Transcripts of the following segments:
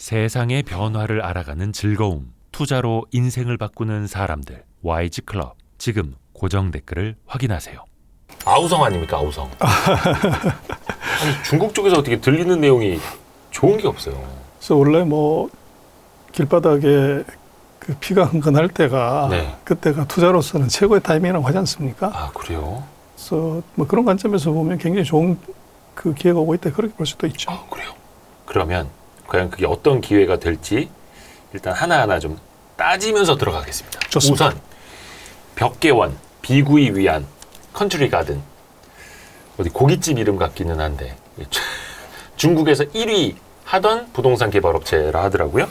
세상의 변화를 알아가는 즐거움, 투자로 인생을 바꾸는 사람들, YG클럽. 지금 고정 댓글을 확인하세요. 아우성 아닙니까, 아우성? 아니, 중국 쪽에서 어떻게 들리는 내용이 좋은 게 없어요. 그래서 원래 뭐 길바닥에 그 피가 흥건할 때가 네. 그때가 투자로서는 최고의 타이밍이라고 하지 않습니까? 아, 그래요? 그래서 뭐 그런 관점에서 보면 굉장히 좋은 그 기회가 오고 있다 그렇게 볼 수도 있죠. 아, 그래요? 그러면 과연 그게 어떤 기회가 될지 일단 하나하나 좀 따지면서 들어가겠습니다. 좋습니다. 우선 벽계원, 비구이 위안, 컨트리 가든, 어디 고깃집 이름 같기는 한데 중국에서 1위 하던 부동산 개발업체라 하더라고요.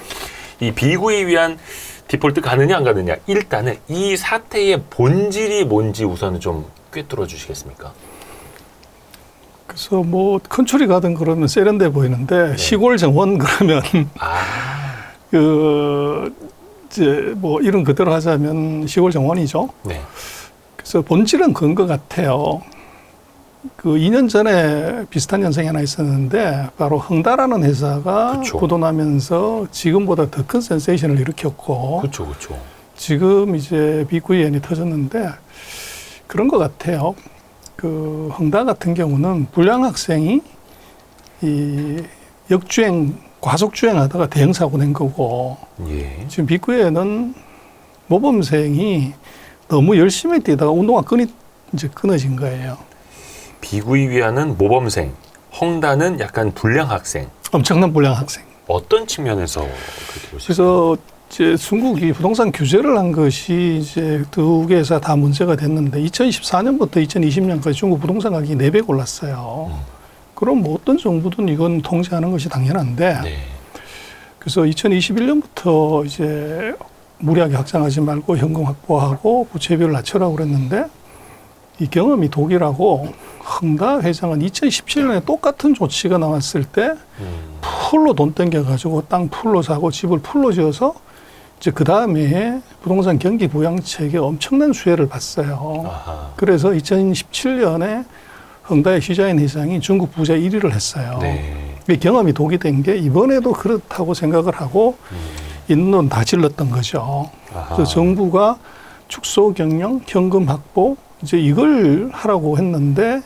이 비구이 위안 디폴트 가느냐 안 가느냐, 일단은 이 사태의 본질이 뭔지 우선은 좀 꿰뚫어 주시겠습니까? 그래서 뭐 컨트리 가든 그러면 세련돼 보이는데 네. 시골 정원 그러면 그 이제 뭐 이름 그대로 하자면 시골 정원이죠. 네. 그래서 본질은 그런 것 같아요. 그 2년 전에 비슷한 현상이 하나 있었는데 바로 흥다라는 회사가 그쵸. 고도나면서 지금보다 더 큰 센세이션을 일으켰고 그렇죠, 그렇죠. 지금 이제 비구이엔이 터졌는데 그런 것 같아요. 그 흥다 같은 경우는 불량 학생이 이 역주행 과속 주행하다가 대형 사고 낸 거고 예. 지금 비구이엔은 모범생이 너무 열심히 뛰다가 운동화 이제 끊어진 거예요. 비구이 위안은 모범생, 헝다는 약간 불량 학생. 엄청난 불량 학생. 어떤 측면에서 그렇게 볼 수 있을까요? 그래서 이제 중국이 부동산 규제를 한 것이 이제 두 개에서 다 문제가 됐는데 2014년부터 2020년까지 중국 부동산 가격이 4배 올랐어요. 그럼 뭐 어떤 정부든 이건 통제하는 것이 당연한데 네. 그래서 2021년부터 이제 무리하게 확장하지 말고 현금 확보하고 부채비율을 낮추라고 그랬는데 이 경험이 독이라고 흥다 회장은 2017년에 똑같은 조치가 나왔을 때 풀로 돈 땡겨가지고 땅 풀로 사고 집을 풀로 지어서 이제 그 다음에 부동산 경기 부양책에 엄청난 수혜를 봤어요. 아하. 그래서 2017년에 흥다의 시자인 회장이 중국 부자 1위를 했어요. 네. 이 경험이 독이 된 게 이번에도 그렇다고 생각을 하고 있는 돈 다 질렀던 거죠. 아하. 그래서 정부가 축소 경영, 현금 확보 이제 이걸 하라고 했는데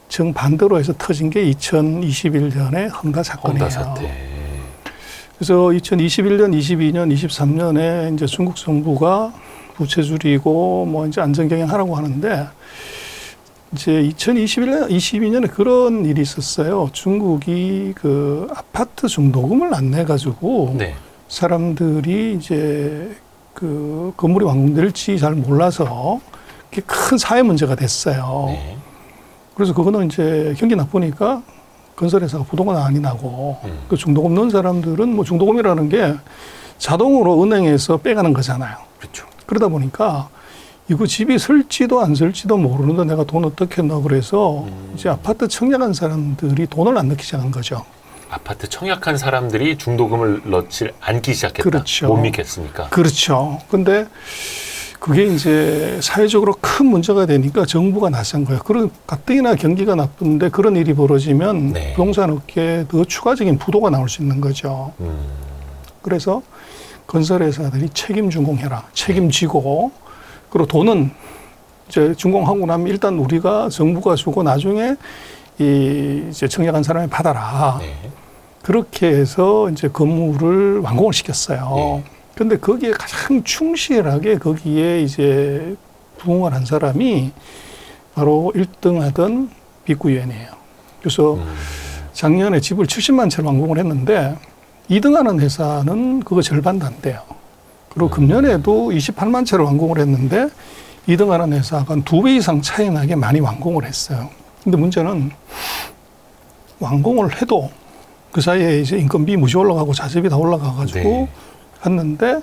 정반대로 해서 터진 게 2021년의 흥다 사건이에요. 헝다 사태. 그래서 2021년, 22년, 23년에 이제 중국 정부가 부채 줄이고 뭐 이제 안전 경영하라고 하는데 이제 2021년, 22년에 그런 일이 있었어요. 중국이 그 아파트 중도금을 안 내가지고 네. 사람들이 이제 그 건물이 완공될지 잘 몰라서 그게 큰 사회 문제가 됐어요. 네. 그래서 그거는 이제 경기 나쁘니까 건설회사가 부도가 나고 그 중도금 넣은 사람들은 뭐 중도금이라는 게 자동으로 은행에서 빼가는 거잖아요. 그렇죠. 그러다 보니까 이거 집이 설지도 안 설지도 모르는데 내가 돈 어떻게 넣어 그래서 이제 아파트 청약한 사람들이 돈을 안 넣기 시작한 거죠. 아파트 청약한 사람들이 중도금을 넣지 않기 시작했다. 그렇죠. 못 믿겠습니까? 그렇죠. 근데 그게 이제 사회적으로 큰 문제가 되니까 정부가 나선 거예요. 그런 가뜩이나 경기가 나쁜데 그런 일이 벌어지면 네. 부동산 업계에 더 추가적인 부도가 나올 수 있는 거죠. 그래서 건설회사들이 책임 준공해라. 책임지고 그리고 돈은 이제 준공하고 나면 일단 우리가 정부가 주고 나중에 이제 청약한 사람이 받아라. 네. 그렇게 해서 이제 건물을 완공을 시켰어요. 네. 근데 거기에 가장 충실하게 거기에 이제 부응을 한 사람이 바로 1등 하던 비구이엔이에요. 그래서 작년에 집을 70만 채를 완공을 했는데 2등 하는 회사는 그거 절반도 안 돼요. 그리고 금년에도 28만 채를 완공을 했는데 2등 하는 회사가 2배 이상 차이 나게 많이 완공을 했어요. 근데 문제는 완공을 해도 그 사이에 이제 인건비 무지 올라가고 자재비 다 올라가가지고 네. 했는데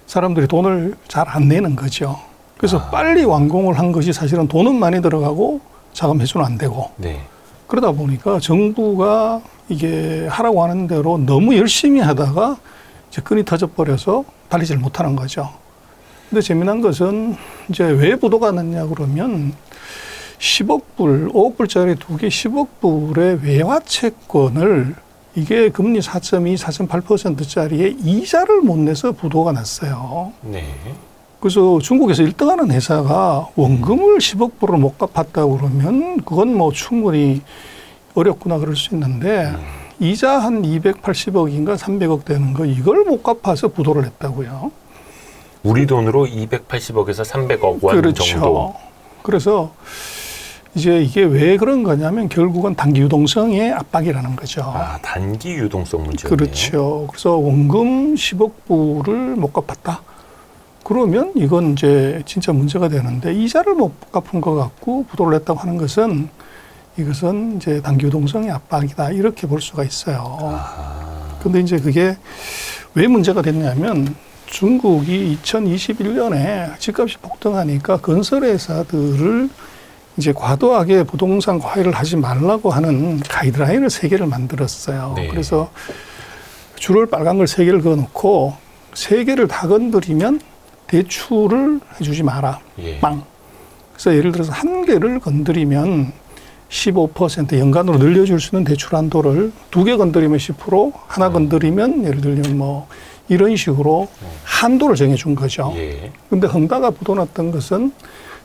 사람들이 돈을 잘 안 내는 거죠. 그래서 빨리 완공을 한 것이 사실은 돈은 많이 들어가고 자금 회수는 안 되고 네. 그러다 보니까 정부가 이게 하라고 하는 대로 너무 열심히 하다가 이제 끈이 터져버려서 달리질 못하는 거죠. 근데 재미난 것은 이제 왜 부도가 났냐 그러면 10억 불, 5억 불짜리 2개 10억 불의 외화 채권을 이게 금리 4.2, 4.8%짜리에 이자를 못 내서 부도가 났어요. 네. 그래서 중국에서 1등하는 회사가 원금을 10억 불을 못 갚았다고 그러면 그건 뭐 충분히 어렵구나 그럴 수 있는데 이자 한 280억인가 300억 되는 거 이걸 못 갚아서 부도를 냈다고요. 우리 돈으로 280억에서 300억 원 그렇죠. 정도. 그래서 이제 이게 왜 그런 거냐면 결국은 단기 유동성의 압박이라는 거죠. 아, 단기 유동성 문제네요. 그렇죠. 그래서 원금 10억 불을 못 갚았다. 그러면 이건 이제 진짜 문제가 되는데 이자를 못 갚은 것 같고 부도를 냈다고 하는 것은 이것은 이제 단기 유동성의 압박이다. 이렇게 볼 수가 있어요. 그런데 이제 그게 왜 문제가 됐냐면 중국이 2021년에 집값이 폭등하니까 건설회사들을 이제 과도하게 부동산 과열을 하지 말라고 하는 가이드라인을 3개를 만들었어요. 네. 그래서 줄을 빨간 걸 3개를 그어놓고 3개를 다 건드리면 대출을 해주지 마라. 예. 빵. 그래서 예를 들어서 1개를 건드리면 15% 연간으로 늘려줄 수 있는 대출 한도를 2개 건드리면 10%, 하나 건드리면 예를 들면 뭐 이런 식으로 한도를 정해준 거죠. 예. 근데 헝다가 부도났던 것은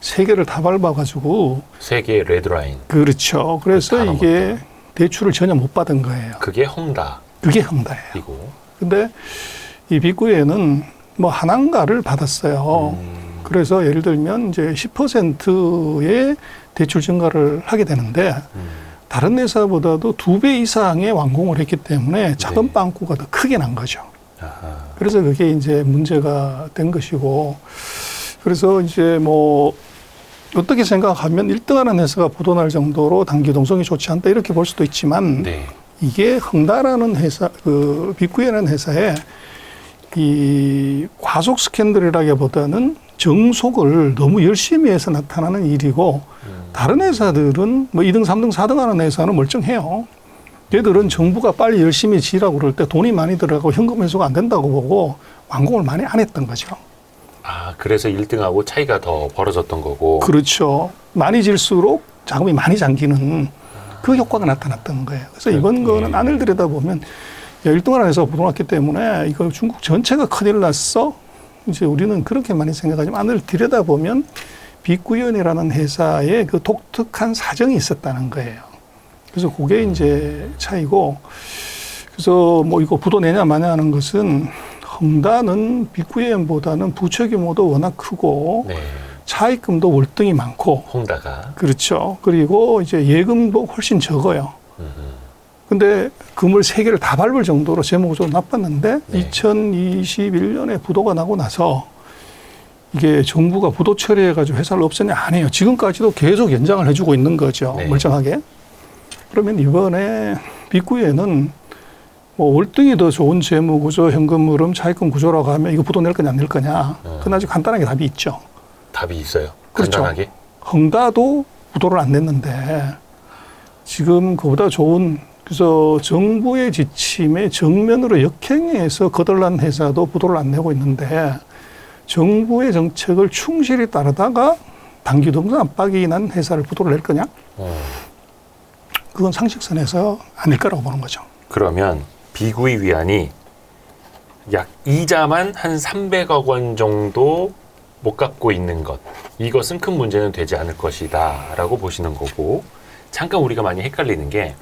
3개를 다 밟아가지고 3개의 레드라인. 그렇죠. 그래서 다 이게 넘었다. 대출을 전혀 못 받은 거예요. 그게 헝다. 그게 헝다예요. 이고. 근데 이 빅구에는 뭐 하나인가를 받았어요. 그래서 예를 들면 이제 10%의 대출 증가를 하게 되는데 다른 회사보다도 2배 이상의 완공을 했기 때문에 자금 네. 빵꾸가 더 크게 난 거죠. 아하. 그래서 그게 이제 문제가 된 것이고 그래서 이제 뭐 어떻게 생각하면 1등하는 회사가 부도날 정도로 단기 유동성이 좋지 않다 이렇게 볼 수도 있지만 네. 이게 헝다라는 회사, 그 빅구이라는 회사의 이 과속 스캔들이라기보다는 정속을 너무 열심히 해서 나타나는 일이고 다른 회사들은 뭐 2등, 3등, 4등 하는 회사는 멀쩡해요. 얘들은 정부가 빨리 열심히 지라고 그럴 때 돈이 많이 들어가고 현금 회수가 안 된다고 보고 완공을 많이 안 했던 거죠. 아, 그래서 1등하고 차이가 더 벌어졌던 거고. 그렇죠. 많이 질수록 자금이 많이 잠기는 그 효과가 나타났던 거예요. 그래서 이번 거는 안을 들여다보면 1등을 해서 부도났기 때문에 이거 중국 전체가 큰일 났어. 이제 우리는 그렇게 많이 생각하지만 안을 들여다보면 빅구현이라는 회사의 그 독특한 사정이 있었다는 거예요. 그래서 그게 이제 차이고 그래서 뭐 이거 부도 내냐 마냐 하는 것은 헝다는 빅구현보다는 부채 규모도 워낙 크고 네. 차입금도 월등히 많고 헝다가. 그렇죠. 그리고 이제 예금도 훨씬 적어요. 근데 금을 3개를 다 밟을 정도로 재무구조가 나빴는데 네. 2021년에 부도가 나고 나서 이게 정부가 부도 처리해가지고 회사를 없애냐 안 해요. 지금까지도 계속 연장을 해주고 있는 거죠. 네. 멀쩡하게. 그러면 이번에 빅구에는 뭐 월등히 더 좋은 재무구조, 현금 흐름, 차입금 구조라고 하면 이거 부도 낼 거냐 안 낼 거냐. 그건 아주 간단하게 답이 있죠. 답이 있어요. 그렇죠. 간단하게. 헝다도 부도를 안 냈는데 지금 그보다 좋은 그래서 정부의 지침에 정면으로 역행해서 거덜난 회사도 부도를 안 내고 있는데 정부의 정책을 충실히 따르다가 단기 유동성 압박이 난 회사를 부도를 낼 거냐? 그건 상식선에서 아닐 거라고 보는 거죠. 그러면 비구이 위안이 약 이자만 한 300억 원 정도 못 갚고 있는 것. 이것은 큰 문제는 되지 않을 것이다 라고 보시는 거고 잠깐 우리가 많이 헷갈리는 게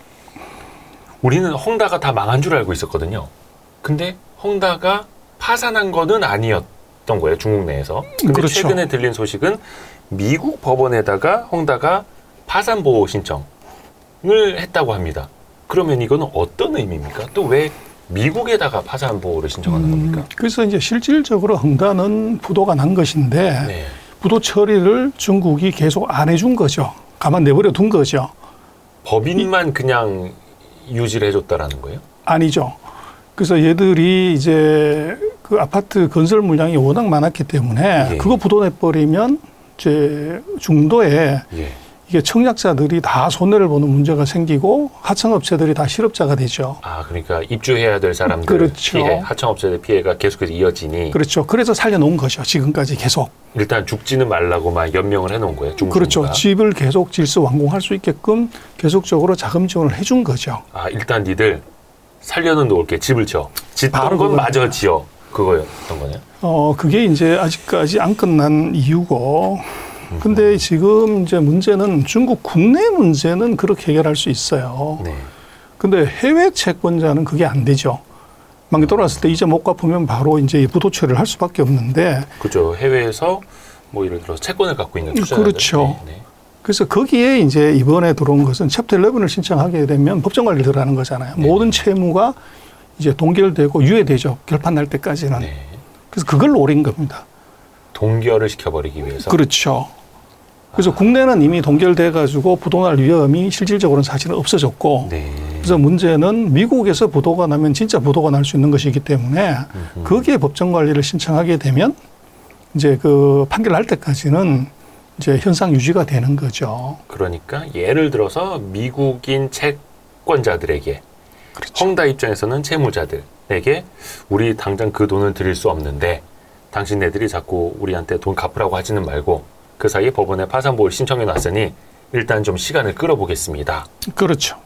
우리는 헝다가 다 망한 줄 알고 있었거든요. 근데 헝다가 파산한 거는 아니었던 거예요. 중국 내에서. 근데 그렇죠. 최근에 들린 소식은 미국 법원에다가 헝다가 파산 보호 신청을 했다고 합니다. 그러면 이거는 어떤 의미입니까? 또 왜 미국에다가 파산 보호를 신청하는 겁니까? 그래서 이제 실질적으로 헝다는 부도가 난 것인데 네. 부도 처리를 중국이 계속 안 해준 거죠. 가만 내버려 둔 거죠. 법인만 그냥 유지를 해줬다라는 거예요? 아니죠. 그래서 얘들이 이제 그 아파트 건설 물량이 워낙 많았기 때문에 예. 그거 부도 내버리면 이제 중도에 예. 이게 청약자들이 다 손해를 보는 문제가 생기고 하청업체들이 다 실업자가 되죠. 아, 그러니까 입주해야 될 사람들 그렇죠. 피해, 하청업체들 피해가 계속해서 이어지니 그렇죠. 그래서 살려놓은 거죠. 지금까지 계속. 일단 죽지는 말라고만 연명을 해놓은 거예요. 중국 그렇죠. 정부가. 집을 계속 질서 완공할 수 있게끔 계속적으로 자금 지원을 해준 거죠. 아, 일단 니들 살려는 놓을게 집을 지어. 짓던 바로 건 그거예요. 마저 지어. 그거였던 거네요. 그게 이제 아직까지 안 끝난 이유고. 근데 지금 이제 문제는 중국 국내 문제는 그렇게 해결할 수 있어요. 네. 근데 해외 채권자는 그게 안 되죠. 만기 돌아왔을 때 이제 못 갚으면 바로 이제 부도 처리를 할 수밖에 없는데. 그죠. 해외에서 뭐 예를 들어서 채권을 갖고 있는 투자자들. 그렇죠. 네. 그래서 거기에 이제 이번에 들어온 것은 챕터 11을 신청하게 되면 법정 관리를 들어가는 거잖아요. 네. 모든 채무가 이제 동결되고 유예되죠. 결판 날 때까지는. 네. 그래서 그걸 노린 겁니다. 동결을 시켜버리기 위해서. 그렇죠. 그래서 국내는 이미 동결돼 가지고 부도날 위험이 실질적으로는 사실은 없어졌고. 네. 그래서 문제는 미국에서 부도가 나면 진짜 부도가 날 수 있는 것이기 때문에 거기에 법정 관리를 신청하게 되면 이제 그 판결 날 때까지는 이제 현상 유지가 되는 거죠. 그러니까 예를 들어서 미국인 채권자들에게 그렇죠. 헝다 입장에서는 채무자들에게 우리 당장 그 돈을 드릴 수 없는데 당신네들이 자꾸 우리한테 돈 갚으라고 하지는 말고 그 사이에 법원에 파산보호를 신청해 놨으니 일단 좀 시간을 끌어보겠습니다. 그렇죠.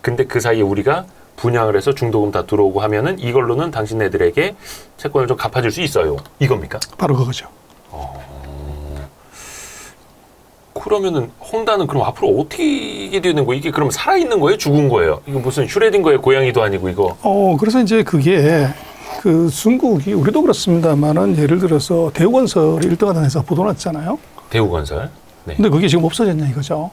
근데 그 사이에 우리가 분양을 해서 중도금 다 들어오고 하면은 이걸로는 당신네들에게 채권을 좀 갚아줄 수 있어요. 이겁니까? 바로 그거죠. 그러면은 헝다는 그럼 앞으로 어떻게 되는 거예요? 이게 그럼 살아있는 거예요? 죽은 거예요? 이거 무슨 슈레딩거의 고양이도 아니고 이거. 그래서 이제 그게 그 중국이 우리도 그렇습니다만은 예를 들어서 대우건설이 1등하던 회사 부도났잖아요. 대우건설. 네. 근데 그게 지금 없어졌냐 이거죠.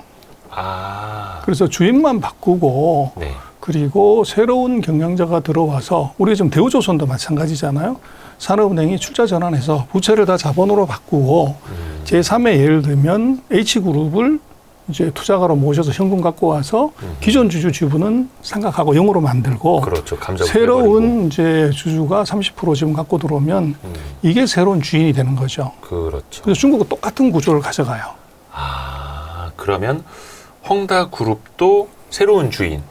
아. 그래서 주인만 바꾸고 네. 그리고 새로운 경영자가 들어와서 우리가 지금 대우조선도 마찬가지잖아요. 산업은행이 출자 전환해서 부채를 다 자본으로 바꾸고 제3의 예를 들면 H그룹을 이제 투자가로 모셔서 현금 갖고 와서 기존 주주 지분은 삼각하고 0으로 만들고 그렇죠. 감자 새로운 이제 주주가 30% 지분 갖고 들어오면 이게 새로운 주인이 되는 거죠. 그렇죠. 그래서 중국은 똑같은 구조를 가져가요. 아, 그러면 헝다 그룹도 새로운 주인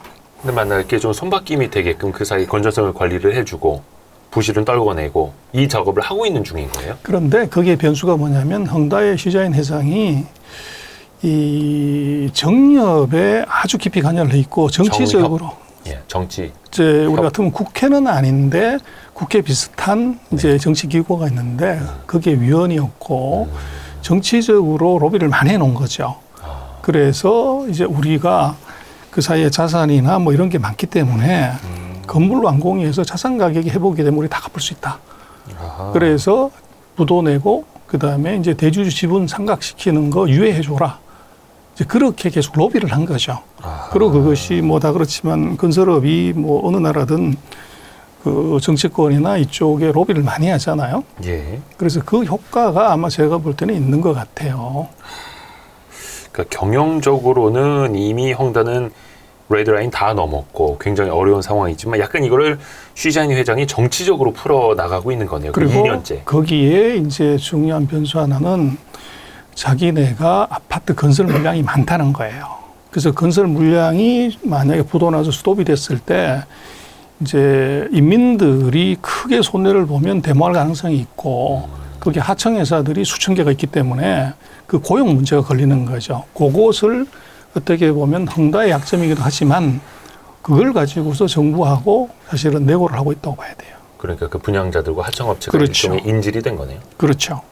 만날 게 좀 손바뀜이 되게끔 그 사이 건전성을 관리를 해주고 부실은 떨궈내고 이 작업을 하고 있는 중인 거예요? 그런데 거기에 변수가 뭐냐면 헝다의 시자인 회장이 이 정협에 아주 깊이 관여를 해 있고 정치적으로 예, 정치. 이제 우리 같으면 국회는 아닌데 국회 비슷한 이제 정치 기구가 있는데 거기에 위원이었고 정치적으로 로비를 많이 해놓은 거죠. 그래서 이제 우리가 그 사이에 자산이나 뭐 이런 게 많기 때문에 건물 완공해서 자산 가격이 회복이 되면 우리 다 갚을 수 있다. 아하. 그래서 부도 내고 그다음에 이제 대주주 지분 상각시키는 거 유예해줘라. 이제 그렇게 계속 로비를 한 거죠. 아하. 그리고 그것이 뭐 다 그렇지만 건설업이 뭐 어느 나라든 그 정치권이나 이쪽에 로비를 많이 하잖아요. 예. 그래서 그 효과가 아마 제가 볼 때는 있는 것 같아요. 그러니까 경영적으로는 이미 헝다는 레드라인 다 넘었고 굉장히 어려운 상황이지만 약간 이거를 쉬자니 회장이 정치적으로 풀어 나가고 있는 거네요. 그리고 2년째. 거기에 이제 중요한 변수 하나는 자기네가 아파트 건설 물량이 많다는 거예요. 그래서 건설 물량이 만약에 부도나서 스톱이 됐을 때 이제 인민들이 크게 손해를 보면 데모할 가능성이 있고 거기 하청 회사들이 수천 개가 있기 때문에 그 고용 문제가 걸리는 거죠. 그것을 어떻게 보면 헝다의 약점이기도 하지만 그걸 가지고서 정부하고 사실은 내고를 하고 있다고 봐야 돼요. 그러니까 그 분양자들과 하청업체가 그렇죠. 일종의 인질이 된 거네요. 그렇죠.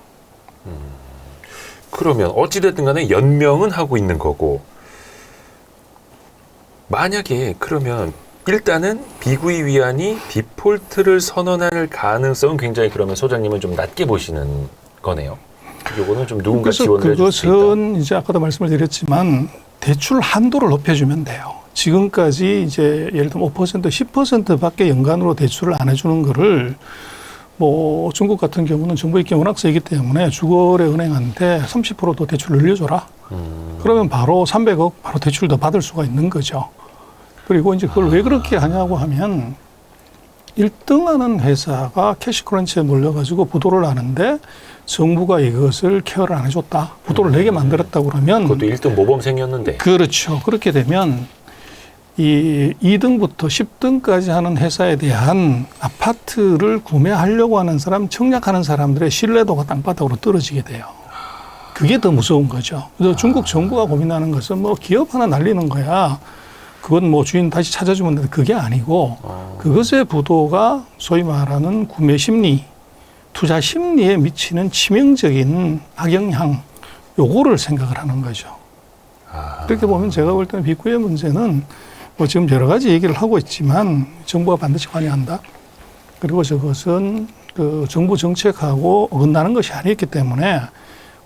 그러면 어찌됐든 간에 연명은 하고 있는 거고 만약에 그러면 일단은 비구이 위안이 디폴트를 선언할 가능성은 굉장히 그러면 소장님은 좀 낮게 보시는 거네요. 요거는 좀 누군가 그래서 지원을 해줄 수 있다. 그것은 이제 아까도 말씀을 드렸지만 대출 한도를 높여주면 돼요. 지금까지 이제 예를 들면 5%, 10%밖에 연간으로 대출을 안 해주는 거를 뭐 중국 같은 경우는 정부 입김 워낙 세기 때문에 주거래 은행한테 30%더 대출을 늘려줘라. 그러면 바로 300억 바로 대출을 더 받을 수가 있는 거죠. 그리고 이제 그걸 왜 그렇게 하냐고 하면 1등하는 회사가 캐시크런치에 몰려가지고 부도를 하는데 정부가 이것을 케어를 안 해줬다. 부도를 내게 만들었다 그러면 그것도 1등 모범생이었는데. 그렇죠. 그렇게 되면 이 2등부터 10등까지 하는 회사에 대한 아파트를 구매하려고 하는 사람, 청약하는 사람들의 신뢰도가 땅바닥으로 떨어지게 돼요. 그게 더 무서운 거죠. 그래서 중국 정부가 고민하는 것은 뭐 기업 하나 날리는 거야. 그건 뭐 주인 다시 찾아주면 되는데 그게 아니고 그것의 부도가 소위 말하는 구매 심리, 투자 심리에 미치는 치명적인 악영향 요거를 생각을 하는 거죠. 그렇게 보면 제가 볼 때는 빅구의 문제는 뭐 지금 여러 가지 얘기를 하고 있지만 정부가 반드시 관여한다. 그리고 저것은 그 정부 정책하고 어긋나는 것이 아니었기 때문에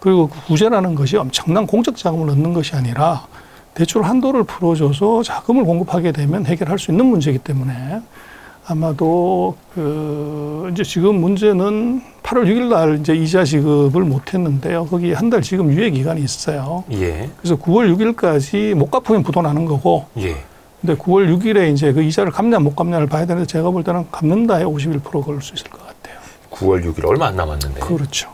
그리고 그 구제라는 것이 엄청난 공적 자금을 넣는 것이 아니라 대출 한도를 풀어줘서 자금을 공급하게 되면 해결할 수 있는 문제이기 때문에 아마도 그 이제 지금 문제는 8월 6일 날 이제 이자 지급을 못 했는데요. 거기 한 달 지금 유예 기간이 있어요. 예. 그래서 9월 6일까지 못 갚으면 부도 나는 거고. 예. 근데 9월 6일에 이제 그 이자를 갚냐 못 갚냐를 봐야 되는데 제가 볼 때는 갚는다에 51% 걸을 수 있을 것 같아요. 9월 6일 얼마 안 남았는데. 그렇죠.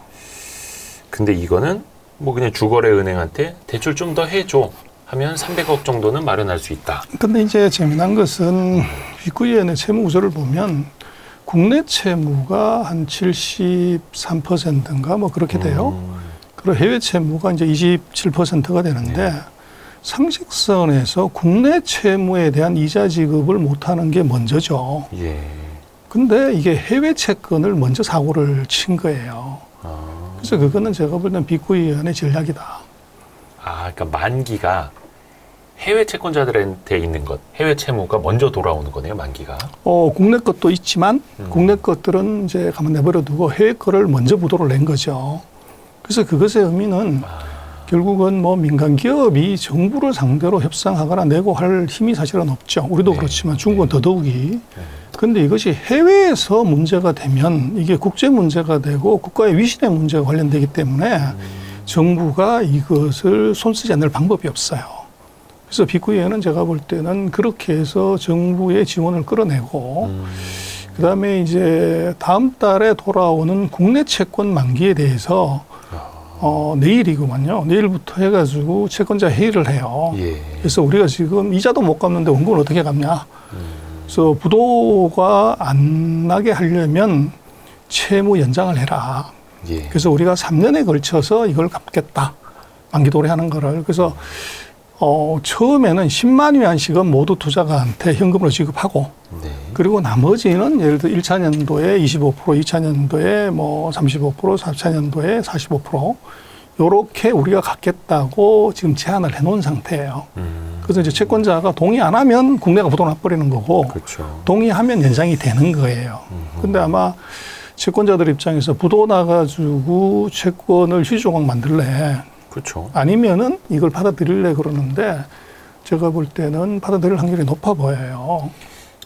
근데 이거는 뭐 그냥 주거래 은행한테 대출 좀 더 해줘 하면 300억 정도는 마련할 수 있다. 근데 이제 재미난 것은 빅구이엔의 채무 구조를 보면 국내 채무가 한 73%인가 뭐 그렇게 돼요. 그리고 해외 채무가 이제 27%가 되는데 상식선에서 국내 채무에 대한 이자 지급을 못하는 게 먼저죠. 예. 근데 이게 해외 채권을 먼저 사고를 친 거예요. 그래서 그거는 제가 볼 때는 빅구이엔의 전략이다. 그러니까 만기가 해외 채권자들한테 있는 것, 해외 채무가 먼저 돌아오는 거네요, 만기가. 국내 것도 있지만 국내 것들은 이제 가만 내버려 두고 해외 거를 먼저 부도를 낸 거죠. 그래서 그것의 의미는 결국은 뭐 민간 기업이 정부를 상대로 협상하거나 내고 할 힘이 사실은 없죠. 우리도 그렇지만 중국은 더더욱이. 그런데 이것이 해외에서 문제가 되면 이게 국제 문제가 되고 국가의 위신의 문제가 관련되기 때문에 정부가 이것을 손쓰지 않을 방법이 없어요. 그래서 빅구이엔은 제가 볼 때는 그렇게 해서 정부의 지원을 끌어내고 그다음에 이제 다음 달에 돌아오는 국내 채권 만기에 대해서 내일이구만요. 내일부터 해가지고 채권자 회의를 해요. 예. 그래서 우리가 지금 이자도 못 갚는데 원금을 어떻게 갚냐. 그래서 부도가 안 나게 하려면 채무 연장을 해라. 예. 그래서 우리가 3년에 걸쳐서 이걸 갚겠다. 만기 도래하는 거를. 그래서 처음에는 10만 위안씩은 모두 투자가한테 현금으로 지급하고 네. 그리고 나머지는 예를 들어 1차 년도에 25%, 2차 년도에 뭐 35%, 4차 년도에 45% 요렇게 우리가 갖겠다고 지금 제안을 해놓은 상태예요. 그래서 이제 채권자가 동의 안 하면 국내가 부도 나버리는 거고 그렇죠. 동의하면 연장이 되는 거예요. 근데 아마 채권자들 입장에서 부도 나가지고 채권을 휴지 조각 만들래. 그렇죠. 아니면은 이걸 받아들일래 그러는데 제가 볼 때는 받아들일 확률이 높아 보여요.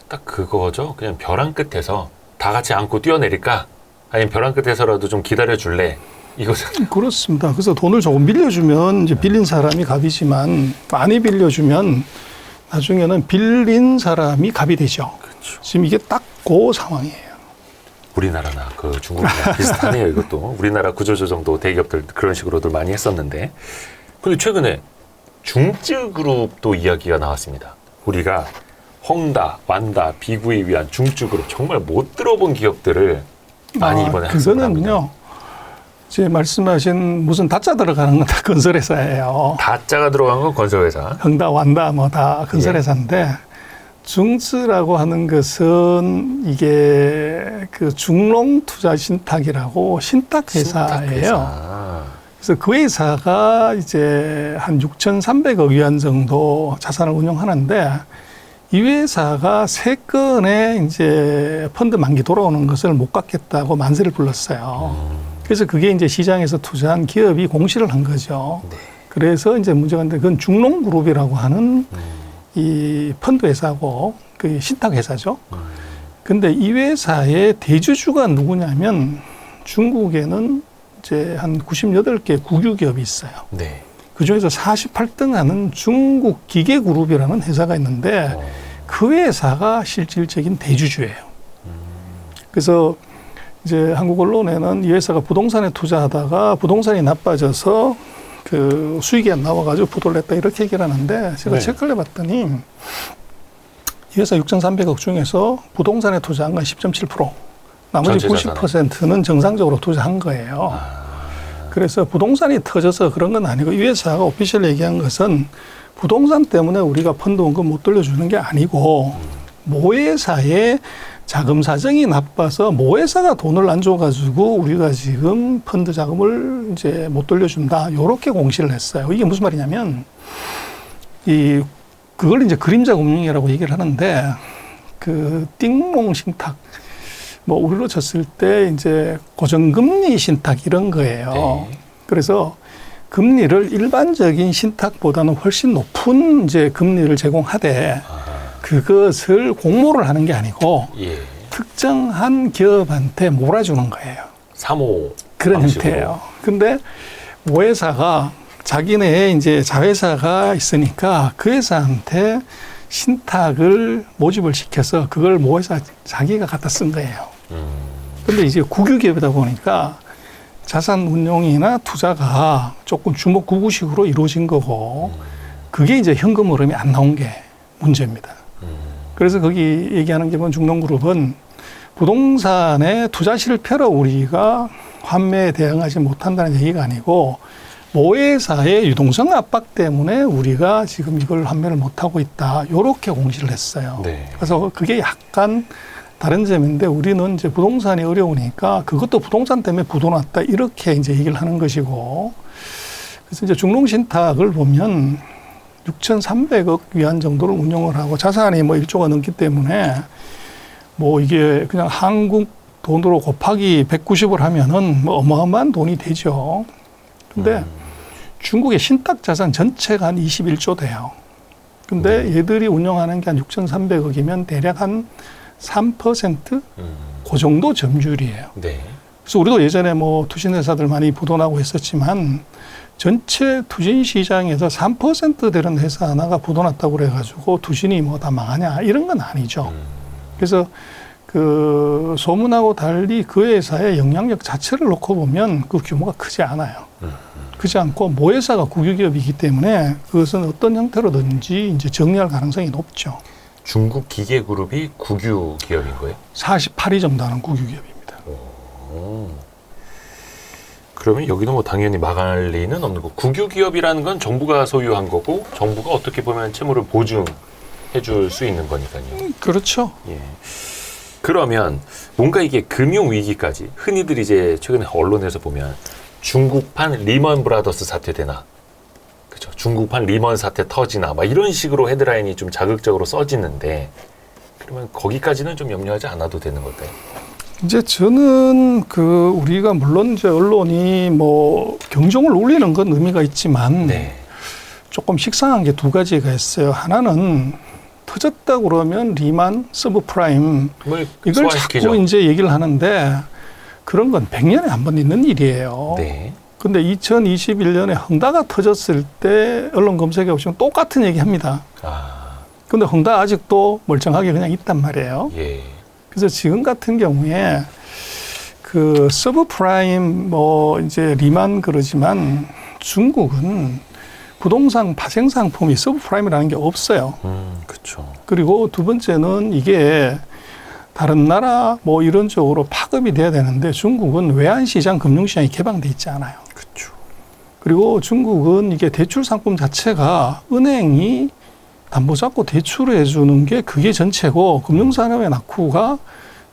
딱 그거죠. 그냥 벼랑 끝에서 다 같이 안고 뛰어내릴까? 아니면 벼랑 끝에서라도 좀 기다려 줄래? 이거죠. 그렇습니다. 그래서 돈을 조금 빌려주면 이제 빌린 사람이 갑이지만 많이 빌려주면 나중에는 빌린 사람이 갑이 되죠. 그렇죠. 지금 이게 딱 그 상황이에요. 우리나라나 그 중국이랑 비슷하네요. 이것도 우리나라 구조조정도 대기업들 그런 식으로들 많이 했었는데, 근데 최근에 중쯔그룹도 이야기가 나왔습니다. 우리가 헝다, 완다, 비구이 위한 중쯔그룹 정말 못 들어본 기업들을 많이 이번에 학습을 합니다. 그거는요. 제 말씀하신 무슨 다자 들어가는 건 다 건설회사예요. 다자가 들어간 건 건설회사. 헝다, 완다 뭐 다 건설회사인데 중쯔라고 하는 것은 이게 그 중롱투자신탁이라고 신탁회사예요. 그래서 그 회사가 이제 한 6,300억 위안 정도 자산을 운영하는데 이 회사가 3건의 이제 펀드 만기 돌아오는 것을 못 갚겠다고 만세를 불렀어요. 그래서 그게 이제 시장에서 투자한 기업이 공시를 한 거죠. 네. 그래서 이제 문제가 있는데 그건 중롱그룹이라고 하는 이 펀드 회사고 그 신탁 회사죠. 근데 이 회사의 대주주가 누구냐면 중국에는 이제 한 98개 국유 기업이 있어요. 네. 그 중에서 48등 하는 중국 기계그룹이라는 회사가 있는데 그 회사가 실질적인 대주주예요. 그래서 이제 한국 언론에는 이 회사가 부동산에 투자하다가 부동산이 나빠져서 그 수익이 안 나와가지고 부도를 냈다 이렇게 얘기를 하는데 제가 체크를 해봤더니 이 회사 6,300억 중에서 부동산에 투자한 건 10.7%, 나머지 90%는 정상적으로 투자한 거예요. 그래서 부동산이 터져서 그런 건 아니고 이 회사가 오피셜 얘기한 것은 부동산 때문에 우리가 펀드 원금 못 돌려주는 게 아니고 모회사의 자금 사정이 나빠서 모회사가 돈을 안 줘가지고 우리가 지금 펀드 자금을 이제 못 돌려준다. 이렇게 공시를 했어요. 이게 무슨 말이냐면 그걸 이제 그림자 금융이라고 얘기를 하는데 그 띵롱 신탁 뭐 우리로 쳤을 때 이제 고정금리 신탁 이런 거예요. 네. 그래서 금리를 일반적인 신탁보다는 훨씬 높은 이제 금리를 제공하되 그것을 공모를 하는 게 아니고 예. 특정한 기업한테 몰아주는 거예요. 3호 그런 방식으로. 형태예요. 근데 모회사가 자기네 이제 자회사가 있으니까 그 회사한테 신탁을 모집을 시켜서 그걸 모회사 자기가 갖다 쓴 거예요. 근데 이제 국유기업이다 보니까 자산 운용이나 투자가 조금 주먹구구식으로 이루어진 거고 그게 이제 현금 흐름이 안 나온 게 문제입니다. 그래서 거기 얘기하는 게 뭐냐면 중농그룹은 부동산의 투자 실패로 우리가 환매에 대응하지 못한다는 얘기가 아니고 모회사의 유동성 압박 때문에 우리가 지금 이걸 환매를 못하고 있다. 이렇게 공시를 했어요. 네. 그래서 그게 약간 다른 점인데 우리는 이제 부동산이 어려우니까 그것도 부동산 때문에 부도났다. 이렇게 이제 얘기를 하는 것이고 그래서 이제 중농신탁을 보면 6,300억 위안 정도를 운용을 하고 자산이 뭐 1조가 넘기 때문에 뭐 이게 그냥 한국 돈으로 곱하기 190을 하면은 뭐 어마어마한 돈이 되죠. 근데 중국의 신탁 자산 전체가 한 21조 돼요. 근데 얘들이 운영하는 게 한 6,300억이면 대략 한 3%? 그 정도 점유율이에요. 네. 그래서 우리도 예전에 뭐 투신회사들 많이 부도나고 했었지만 전체 투신 시장에서 3% 되는 회사 하나가 부도났다고 그래가지고 투신이 뭐 다 망하냐 이런 건 아니죠. 그래서 그 소문하고 달리 그 회사의 영향력 자체를 놓고 보면 그 규모가 크지 않아요. 크지 않고 모회사가 국유기업이기 때문에 그것은 어떤 형태로든지 이제 정리할 가능성이 높죠. 중국 기계그룹이 국유 기업인 거예요? 48위 정도 하는 국유기업입니다. 그러면 여기는 뭐 당연히 망할 리는 없는 거고 국유 기업이라는 건 정부가 소유한 거고 정부가 어떻게 보면 채무를 보증해 줄 수 있는 거니까요. 그렇죠. 예. 그러면 뭔가 이게 금융 위기까지 흔히들 이제 최근에 언론에서 보면 중국판 리먼 브라더스 사태 되나, 그렇죠? 중국판 리먼 사태 터지나, 막 이런 식으로 헤드라인이 좀 자극적으로 써지는데 그러면 거기까지는 좀 염려하지 않아도 되는 걸까요? 이제 저는 그 우리가 물론 이제 언론이 뭐 경종을 울리는 건 의미가 있지만 네. 조금 식상한 게 두 가지가 있어요. 하나는 터졌다 그러면 리만, 서브프라임 이걸 소화시키죠. 자꾸 이제 얘기를 하는데 그런 건 100년에 한 번 있는 일이에요. 네. 근데 2021년에 헝다가 터졌을 때 언론 검색해 보시면 똑같은 얘기 합니다. 근데 헝다 아직도 멀쩡하게 그냥 있단 말이에요. 예. 그래서 지금 같은 경우에 그 서브프라임 뭐 이제 리만 그러지만 중국은 부동산 파생 상품이 서브프라임이라는 게 없어요. 그렇죠. 그리고 두 번째는 이게 다른 나라 뭐 이런 쪽으로 파급이 돼야 되는데 중국은 외환시장, 금융시장이 개방돼 있지 않아요. 그렇죠. 그리고 중국은 이게 대출 상품 자체가 은행이 담보 잡고 대출을 해주는 게 그게 전체고 금융산업의 낙후가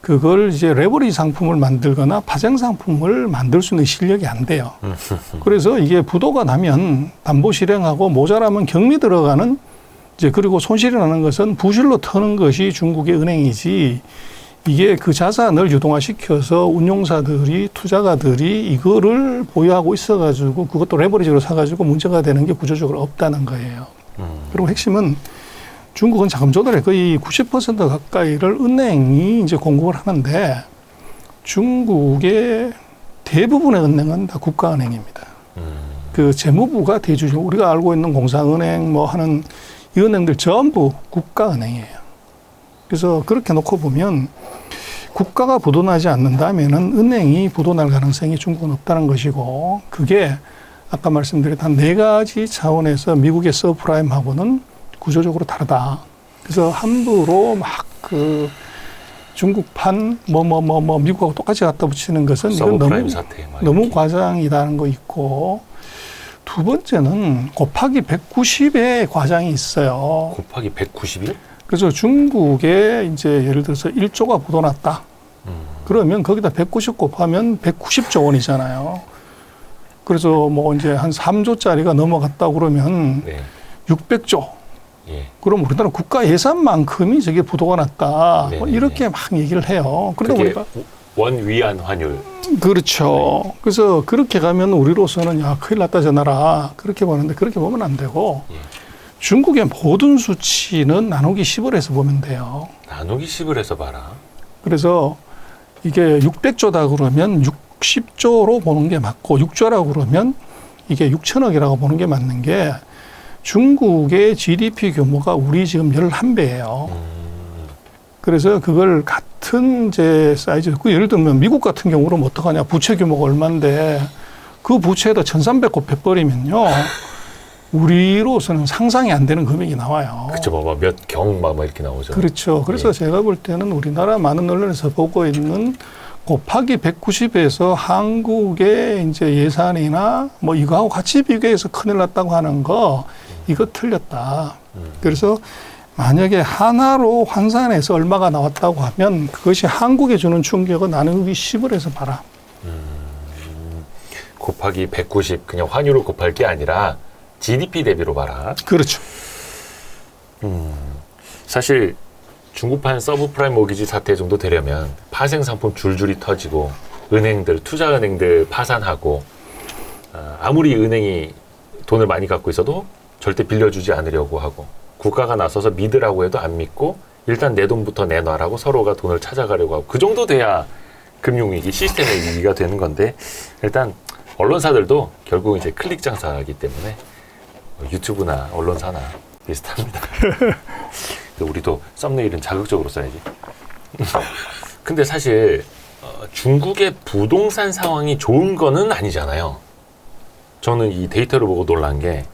그걸 이제 레버리지 상품을 만들거나 파생 상품을 만들 수 있는 실력이 안 돼요. 그래서 이게 부도가 나면 담보 실행하고 모자라면 격리 들어가는 이제 그리고 손실이 나는 것은 부실로 터는 것이 중국의 은행이지 이게 그 자산을 유동화시켜서 운용사들이 투자가들이 이거를 보유하고 있어가지고 그것도 레버리지로 사가지고 문제가 되는 게 구조적으로 없다는 거예요. 그리고 핵심은 중국은 자금 조달의 거의 90% 가까이를 은행이 이제 공급을 하는데 중국의 대부분의 은행은 다 국가은행입니다. 그 재무부가 대주주, 우리가 알고 있는 공사은행 뭐 하는 이 은행들 전부 국가은행이에요. 그래서 그렇게 놓고 보면 국가가 부도나지 않는다면은 은행이 부도날 가능성이 중국은 없다는 것이고 그게 아까 말씀드렸던 4가지 차원에서 미국의 서브프라임하고는 구조적으로 다르다. 그래서 함부로 막 그 중국판 미국하고 똑같이 갖다 붙이는 것은 이건 서브프라임 사태 너무 과장이라는 거 있고, 두 번째는 곱하기 190의 과장이 있어요. 곱하기 191? 그래서 중국에 이제 예를 들어서 1조가 부도났다. 그러면 거기다 190 곱하면 190조 원이잖아요. 그래서 뭐 이제 한 3조짜리가 넘어갔다 그러면 네. 600조. 예. 그럼 우리나라 국가 예산만큼이 저게 부도가 났다. 뭐 네네네. 이렇게 막 얘기를 해요. 그러다 그게 보니까 원 위안 환율. 그렇죠. 그래서 그렇게 가면 우리로서는 야 큰일 났다 저 나라 그렇게 보는데 그렇게 보면 안 되고 예. 중국의 중국의 모든 수치는 나누기 10을 해서 보면 돼요. 나누기 10을 해서 봐라. 그래서 이게 600조다 그러면 60조로 보는 게 맞고 6조라고 그러면 이게 6천억이라고 보는 게 맞는 게 중국의 GDP 규모가 우리 지금 11배예요. 그래서 그걸 같은 이제 사이즈, 그 예를 들면 미국 같은 경우는 어떡하냐. 부채 규모가 얼만데 그 부채에다 1,300 곱해버리면요. 우리로서는 상상이 안 되는 금액이 나와요. 그쵸, 몇 경 막 이렇게 나오죠. 그렇죠. 그래서 예. 제가 볼 때는 우리나라 많은 언론에서 보고 있는 곱하기 190에서 한국의 이제 예산이나 뭐 이거하고 같이 비교해서 큰일 났다고 하는 거 이거 틀렸다. 그래서 만약에 하나로 환산해서 얼마가 나왔다고 하면 그것이 한국에 주는 충격은 나누기 10을 해서 봐라. 곱하기 190 그냥 환율을 곱할 게 아니라 GDP 대비로 봐라. 그렇죠. 사실 중국판 서브프라임 모기지 사태 정도 되려면 파생 상품 줄줄이 터지고 은행들, 투자은행들 파산하고 아무리 은행이 돈을 많이 갖고 있어도 절대 빌려주지 않으려고 하고 국가가 나서서 믿으라고 해도 안 믿고 일단 내 돈부터 내놔라고 서로가 돈을 찾아가려고 하고 그 정도 돼야 금융위기, 시스템의 위기가 되는 건데 일단 언론사들도 결국 이제 클릭 장사이기 때문에 유튜브나 언론사나 비슷합니다. 우리도 썸네일은 자극적으로 써야지. 근데 사실 중국의 부동산 상황이 좋은 거는 아니잖아요. 저는 이 데이터를 보고 놀란 게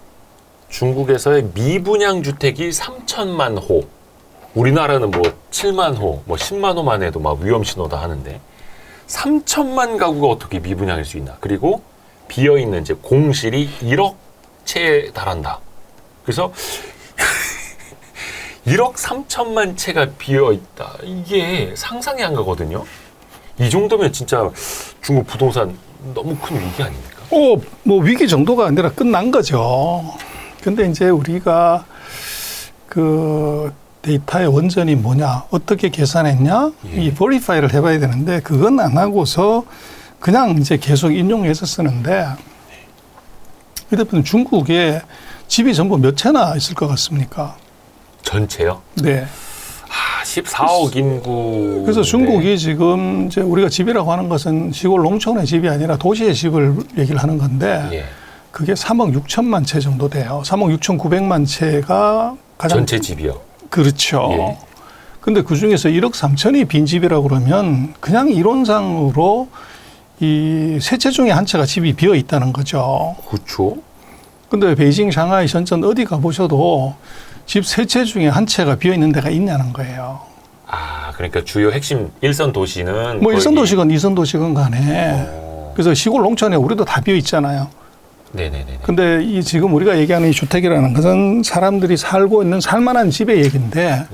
중국에서의 미분양 주택이 3천만 호, 우리나라는 뭐 7만 호, 뭐 10만 호만 해도 막 위험 신호다 하는데 3천만 가구가 어떻게 미분양일 수 있나? 그리고 비어 있는 이제 공실이 1억 채에 달한다. 그래서 1억 3천만 채가 비어 있다. 이게 상상이 안 가거든요. 이 정도면 진짜 중국 부동산 너무 큰 위기 아닙니까? 뭐 위기 정도가 아니라 끝난 거죠. 근데 이제 우리가 그 데이터의 원전이 뭐냐, 어떻게 계산했냐, 예. 이 버리파이를 해봐야 되는데 그건 안 하고서 그냥 이제 계속 인용해서 쓰는데 그러면 중국에 집이 전부 몇 채나 있을 것 같습니까? 전체요? 네. 14억 인구. 그래서 중국이 지금 이제 우리가 집이라고 하는 것은 시골 농촌의 집이 아니라 도시의 집을 얘기를 하는 건데 예. 그게 3억 6천만 채 정도 돼요. 3억 6천9백만 채가 가장 전체 집이요. 그렇죠. 예. 근데 그 중에서 1억 3천이 빈집이라고 그러면 그냥 이론상으로 이 세 채 중에 한 채가 집이 비어 있다는 거죠. 그렇죠. 근데 베이징, 상하이, 전천 어디 가보셔도 집 세 채 중에 한 채가 비어 있는 데가 있냐는 거예요. 그러니까 주요 핵심 일선 도시는 뭐 일선 도시건 이선 도시건 간에 그래서 시골 농촌에 우리도 다 비어 있잖아요. 네네네. 근데 이 지금 우리가 얘기하는 이 주택이라는 것은 사람들이 살고 있는 살만한 집의 얘기인데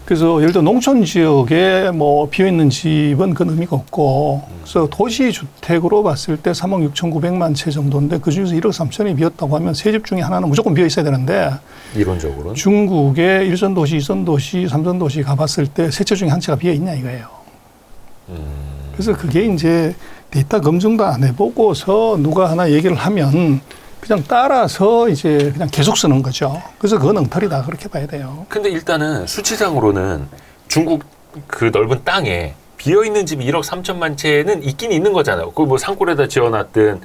그래서 예를 들어 농촌 지역에 뭐 비어 있는 집은 그런 의미가 없고 그래서 도시 주택으로 봤을 때 3억 6천9백만 채 정도인데 그 중에서 1억 3천이 비었다고 하면 세 집 중에 하나는 무조건 비어 있어야 되는데 이론적으로는 중국의 일선 도시, 이선 도시, 삼선 도시 가봤을 때 세 채 중에 한 채가 비어 있냐 이거예요. 그래서 그게 이제 데이터 검증도 안 해보고서 누가 하나 얘기를 하면 그냥 따라서 이제 그냥 계속 쓰는 거죠. 그래서 그건 엉터리다 그렇게 봐야 돼요. 근데 일단은 수치상으로는 중국 그 넓은 땅에 비어 있는 집이 1억 3천만 채는 있긴 있는 거잖아요. 그 뭐 산골에다 지어놨든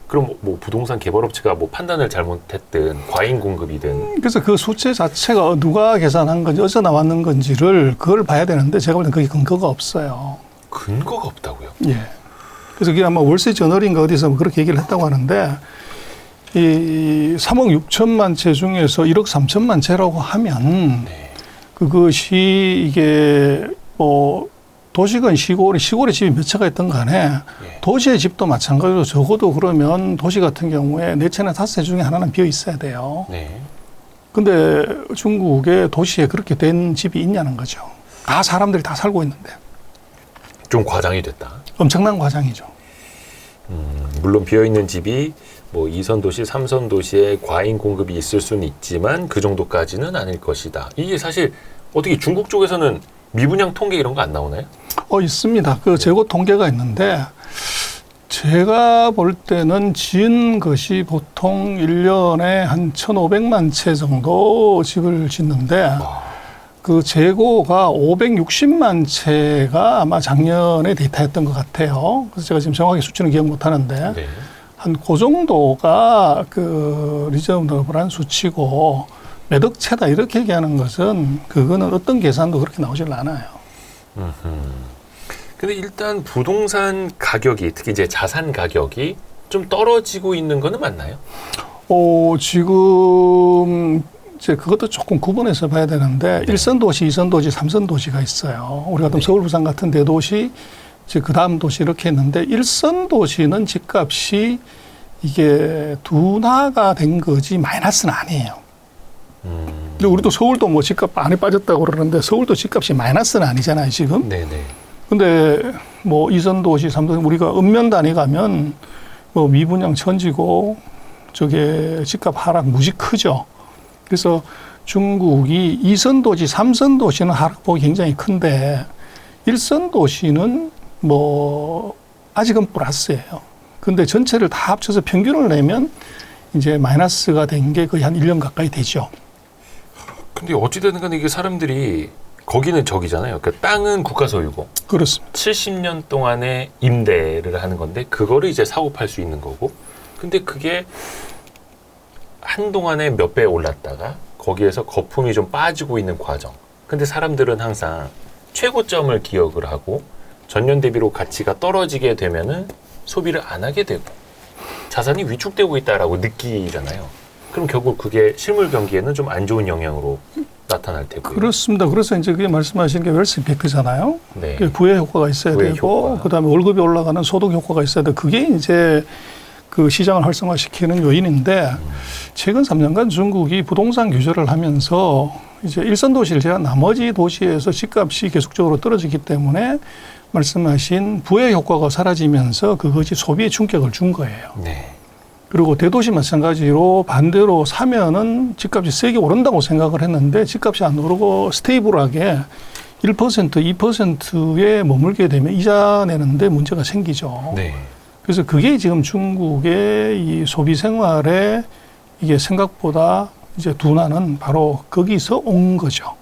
그럼 뭐 부동산 개발업체가 뭐 판단을 잘못했든 과잉 공급이든 그래서 그 수치 자체가 누가 계산한 건지 어디서 나왔는 건지를 그걸 봐야 되는데 제가 볼 때는 그게 근거가 없어요. 근거가 없다고요? 예. 그래서 그게 아마 월세저널인가 어디서 그렇게 얘기를 했다고 하는데 이 3억 6천만 채 중에서 1억 3천만 채라고 하면 네. 그것이 이게 뭐 도시건 시골이 집이 몇 채가 있던 간에 예. 도시의 집도 마찬가지로 적어도 그러면 도시 같은 경우에 4채나 5채 중에 하나는 비어 있어야 돼요. 네. 근데 중국의 도시에 그렇게 된 집이 있냐는 거죠. 다 사람들이 다 살고 있는데. 좀 과장이 됐다. 엄청난 과장이죠. 물론 비어있는 집이 뭐 2선 도시, 3선 도시에 과잉 공급이 있을 수는 있지만 그 정도까지는 아닐 것이다. 이게 사실 어떻게 중국 쪽에서는 미분양 통계 이런 거 안 나오나요? 있습니다. 그 재고 통계가 있는데 제가 볼 때는 지은 것이 보통 1년에 한 1,500만 채 정도 집을 짓는데 그 재고가 560만 채가 아마 작년에 데이터였던 것 같아요. 그래서 제가 지금 정확히 수치는 기억 못 하는데 네. 한 그 정도가 그 리저너블한 수치고 매덕채다 이렇게 얘기하는 것은 그거는 어떤 계산도 그렇게 나오질 않아요. 근데 일단 부동산 가격이 특히 이제 자산 가격이 좀 떨어지고 있는 거는 맞나요? 지금 이제 그것도 조금 구분해서 봐야 되는데 네. 1선 도시, 2선 도시, 3선 도시가 있어요. 우리 같은 네. 서울, 부산 같은 대도시, 이제 그 다음 도시 이렇게 있는데 1선 도시는 집값이 이게 둔화가 된 거지 마이너스는 아니에요. 근데 우리도 서울도 뭐 집값 많이 빠졌다고 그러는데 서울도 집값이 마이너스는 아니잖아요, 지금. 네네. 근데 뭐 2선 도시, 3선 우리가 읍면 단위 가면 뭐 미분양 천지고 저게 집값 하락 무지 크죠. 그래서 중국이 2선 도시, 3선 도시는 하락폭이 굉장히 큰데 1선 도시는 뭐 아직은 플러스예요. 근데 전체를 다 합쳐서 평균을 내면 이제 마이너스가 된 게 거의 한 1년 가까이 되죠. 근데 어찌되든 간에 이게 사람들이 거기는 저기잖아요. 그러니까 땅은 국가 소유고 그렇습니다. 70년 동안의 임대를 하는 건데 그거를 이제 사고 팔 수 있는 거고 근데 그게 한동안에 몇 배 올랐다가 거기에서 거품이 좀 빠지고 있는 과정. 근데 사람들은 항상 최고점을 기억을 하고 전년 대비로 가치가 떨어지게 되면은 소비를 안 하게 되고 자산이 위축되고 있다라고 느끼잖아요. 그럼 결국 그게 실물 경기에는 좀 안 좋은 영향으로 나타날 테고요. 그렇습니다. 그래서 이제 그게 말씀하신 게 웰스 이펙트잖아요. 네. 부의 효과가 있어야 부의 되고 효과. 그다음에 월급이 올라가는 소득 효과가 있어야 되고 그게 이제 그 시장을 활성화시키는 요인인데 최근 3년간 중국이 부동산 규제를 하면서 이제 일선 도시를 제한 나머지 도시에서 집값이 계속적으로 떨어지기 때문에 말씀하신 부의 효과가 사라지면서 그것이 소비에 충격을 준 거예요. 네. 그리고 대도시 마찬가지로 반대로 사면은 집값이 세게 오른다고 생각을 했는데 집값이 안 오르고 스테이블하게 1%, 2%에 머물게 되면 이자 내는데 문제가 생기죠. 네. 그래서 그게 지금 중국의 이 소비 생활에 이게 생각보다 이제 둔화는 바로 거기서 온 거죠.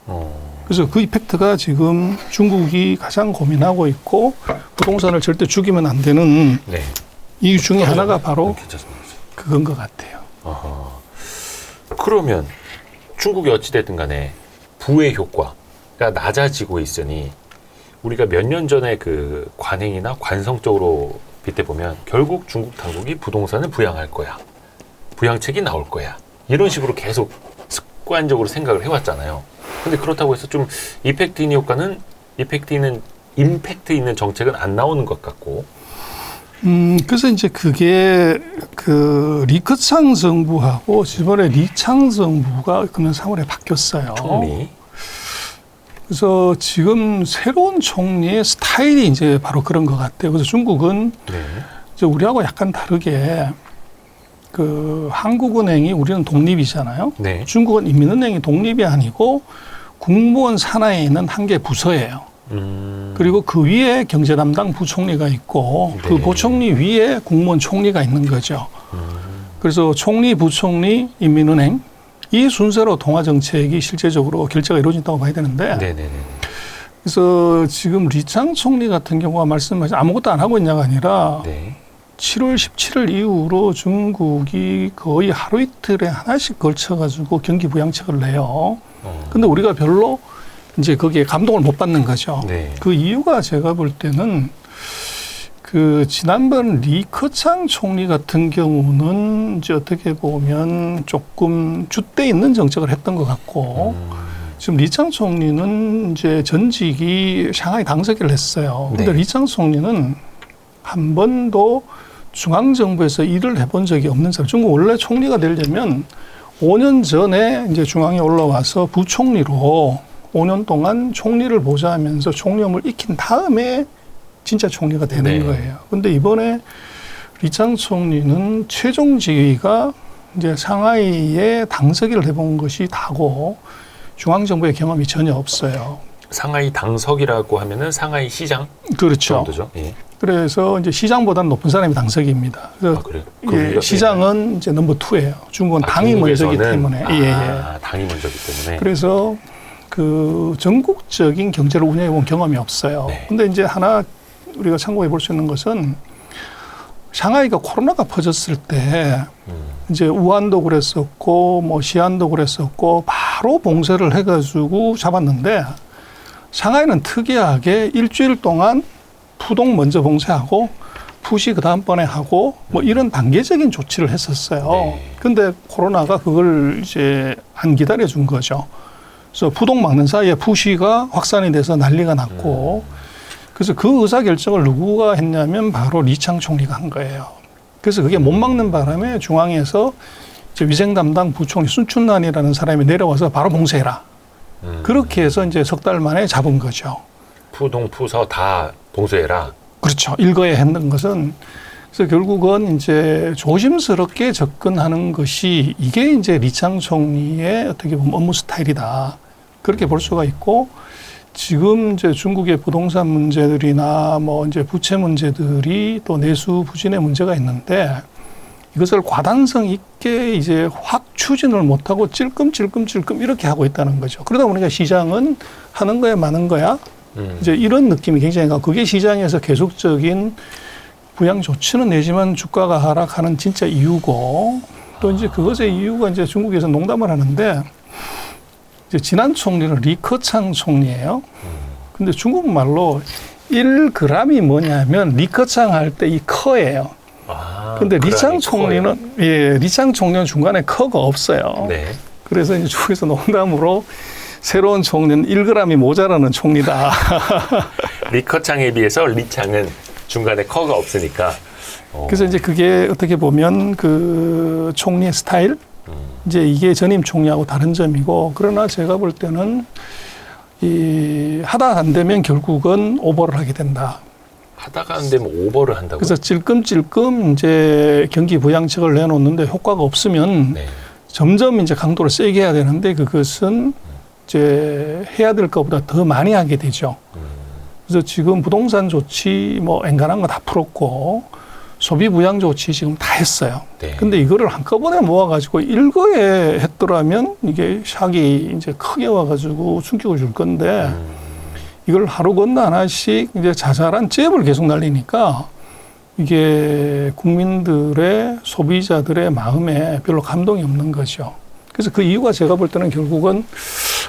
그래서 그 이펙트가 지금 중국이 가장 고민하고 있고 부동산을 절대 죽이면 안 되는 네. 이유 중에 하나가 바로 괜찮습니다. 그건 것 같아요. 아하. 그러면 중국이 어찌됐든 간에 부의 효과가 낮아지고 있으니 우리가 몇 년 전에 그 관행이나 관성적으로 빗대보면 결국 중국 당국이 부동산을 부양할 거야. 부양책이 나올 거야. 이런 식으로 계속 습관적으로 생각을 해왔잖아요. 근데 그렇다고 해서 좀 임팩트 있는 정책은 안 나오는 것 같고. 그래서 이제 그게 그 리커창 정부하고 이번에 리창 정부가 금년 3월에 바뀌었어요. 총리. 그래서 지금 새로운 총리의 스타일이 이제 바로 그런 것 같아요. 그래서 중국은 네. 이제 우리하고 약간 다르게 그 한국은행이 우리는 독립이잖아요. 네. 중국은 인민은행이 독립이 아니고 국무원 산하에 있는 한 개 부서예요. 그리고 그 위에 경제 담당 부총리가 있고 그 네. 부총리 위에 국무원 총리가 있는 거죠. 그래서 총리, 부총리, 인민은행 이 순서로 통화 정책이 실제적으로 결제가 이루어진다고 봐야 되는데 네네네. 그래서 지금 리창 총리 같은 경우가 말씀하신 아무것도 안 하고 있냐가 아니라 네. 7월 17일 이후로 중국이 거의 하루 이틀에 하나씩 걸쳐가지고 경기 부양책을 내요. 근데 우리가 별로 이제 거기에 감동을 못 받는 거죠. 네. 그 이유가 제가 볼 때는 그 지난번 리커창 총리 같은 경우는 이제 어떻게 보면 조금 줏대 있는 정책을 했던 것 같고 지금 리창 총리는 이제 전직이 샹하이 당서기를 했어요. 근데 네. 리창 총리는 한 번도 중앙정부에서 일을 해본 적이 없는 사람. 중국 원래 총리가 되려면 5년 전에 이제 중앙에 올라와서 부총리로 5년 동안 총리를 보좌하면서 총리업을 익힌 다음에 진짜 총리가 되는 네. 거예요. 근데 이번에 리창 총리는 최종 지위가 이제 상하이에 당서기를 해본 것이 다고 중앙정부의 경험이 전혀 없어요. 상하이 당석이라고 하면은 상하이 시장 그렇죠. 정도죠. 예. 그래서 이제 시장보다는 높은 사람이 당서기입니다. 아, 그래요? 예, 시장은 이제 넘버 2예요. 중국은 당이 먼저기 때문에. 당이 먼저기 때문에. 그래서 그 전국적인 경제를 운영해 본 경험이 없어요. 네. 근데 이제 하나 우리가 참고해 볼 수 있는 것은 샹하이가 코로나가 퍼졌을 때 이제 우한도 그랬었고 뭐 시안도 그랬었고 바로 봉쇄를 해가지고 잡았는데 샹하이는 특이하게 일주일 동안 푸동 먼저 봉쇄하고 푸시 그 다음번에 하고 뭐 이런 단계적인 조치를 했었어요. 네. 근데 코로나가 그걸 이제 안 기다려 준 거죠. 그래서 푸동 막는 사이에 푸시가 확산이 돼서 난리가 났고 그래서 그 의사 결정을 누구가 했냐면 바로 리창 총리가 한 거예요. 그래서 그게 못 막는 바람에 중앙에서 이제 위생 담당 부총리 순춘난이라는 사람이 내려와서 바로 봉쇄해라. 그렇게 해서 이제 석 달 만에 잡은 거죠. 푸동 푸서 다 봉쇄해라. 그렇죠. 일거에 했는 것은 그래서 결국은 이제 조심스럽게 접근하는 것이 이게 이제 리창 총리의 어떻게 보면 업무 스타일이다. 그렇게 볼 수가 있고 지금 이제 중국의 부동산 문제들이나 뭐 이제 부채 문제들이 또 내수 부진의 문제가 있는데 이것을 과단성 있게 이제 확 추진을 못하고 찔끔찔끔 이렇게 하고 있다는 거죠. 그러다 보니까 시장은 하는 거야 마는 거야. 이제 이런 느낌이 굉장히 강하고 그게 시장에서 계속적인 부양 조치는 내지만 주가가 하락하는 진짜 이유고 또 이제 그것의 이유가 이제 중국에서 농담을 하는데 이제 지난 총리는 리커창 총리예요. 근데 중국말로 1g이 뭐냐면 리커창 할 때 이 커예요. 근데 리창 총리는 리창 총리는 중간에 커가 없어요. 네. 그래서 이제 중국에서 농담으로 새로운 총리는 1g이 모자라는 총리다. 리커창에 비해서 리창은 중간에 커가 없으니까. 그래서 이제 그게 어떻게 보면 그 총리의 스타일, 이제 이게 전임 총리하고 다른 점이고, 그러나 제가 볼 때는 이 하다 안 되면 결국은 오버를 하게 된다. 하다가 안 되면 오버를 한다고요? 그래서 찔끔찔끔 이제 경기 부양책을 내놓는데 효과가 없으면 네. 점점 이제 강도를 세게 해야 되는데 그것은 이제 해야 될 것보다 더 많이 하게 되죠. 그래서 지금 부동산 조치 뭐 엔간한 거 다 풀었고 소비 부양 조치 지금 다 했어요. 네. 근데 이거를 한꺼번에 모아가지고 일거에 했더라면 이게 샥이 이제 크게 와가지고 충격을 줄 건데 이걸 하루 건너 하나씩 이제 자잘한 잽을 계속 날리니까 이게 국민들의 소비자들의 마음에 별로 감동이 없는 거죠. 그래서 그 이유가 제가 볼 때는 결국은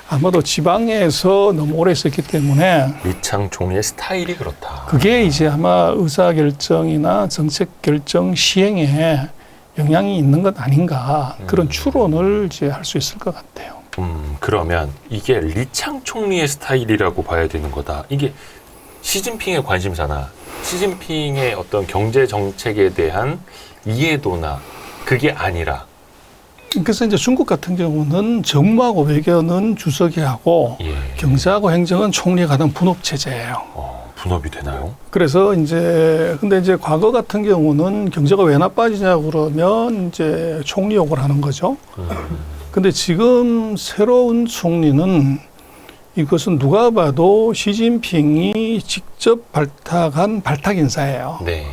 아마도 지방에서 너무 오래 있었기 때문에 리창 총리의 스타일이 그렇다. 그게 이제 아마 의사결정이나 정책결정 시행에 영향이 있는 것 아닌가 그런 추론을 이제 할 수 있을 것 같아요. 그러면 이게 리창 총리의 스타일이라고 봐야 되는 거다. 이게 시진핑의 관심사나 시진핑의 어떤 경제 정책에 대한 이해도나 그게 아니라 그래서 이제 중국 같은 경우는 정무하고 외교는 주석이 하고 예. 경제하고 행정은 총리가 하는 분업 체제예요. 분업이 되나요? 그래서 이제 근데 이제 과거 같은 경우는 경제가 왜 나빠지냐고 그러면 이제 총리 욕을 하는 거죠. 근데 지금 새로운 총리는 이것은 누가 봐도 시진핑이 직접 발탁한 발탁 인사예요. 네.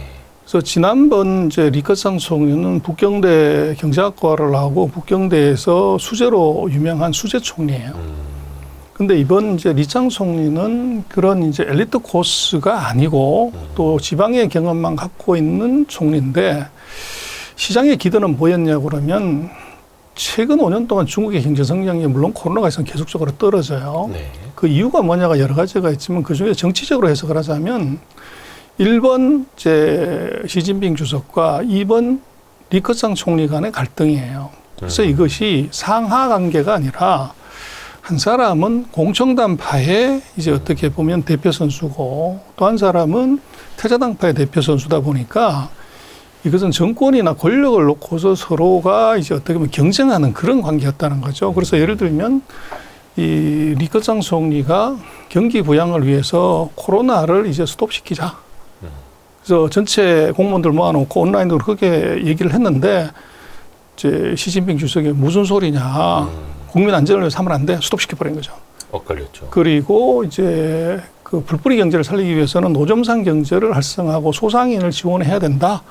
그래서 지난번 이제 리커창 총리는 북경대 경제학과를 하고 북경대에서 수재로 유명한 수재 총리예요. 근데 이번 이제 리창 총리는 그런 이제 엘리트 코스가 아니고 또 지방의 경험만 갖고 있는 총리인데 시장의 기대는 뭐였냐고 그러면 최근 5년 동안 중국의 경제 성장이 물론 코로나가 있으면 계속적으로 떨어져요. 네. 그 이유가 뭐냐가 여러 가지가 있지만 그중에 정치적으로 해석을 하자면 1번 이제 시진핑 주석과 2번 리커창 총리 간의 갈등이에요. 그래서 이것이 상하 관계가 아니라 한 사람은 공청단파의 이제 어떻게 보면 대표 선수고 또 한 사람은 태자당파의 대표 선수다 보니까 이것은 정권이나 권력을 놓고서 서로가 이제 어떻게 보면 경쟁하는 그런 관계였다는 거죠. 그래서 예를 들면 이 리커창 총리가 경기 부양을 위해서 코로나를 이제 스톱시키자. 그래서 전체 공무원들 모아놓고 온라인으로 그렇게 얘기를 했는데 이제 시진핑 주석이 무슨 소리냐. 국민 안전을 위해서 하면 안 돼. 스톱시켜버린 거죠. 엇갈렸죠. 그리고 이제 그 불뿌리 경제를 살리기 위해서는 노점상 경제를 활성화하고 소상인을 지원해야 된다.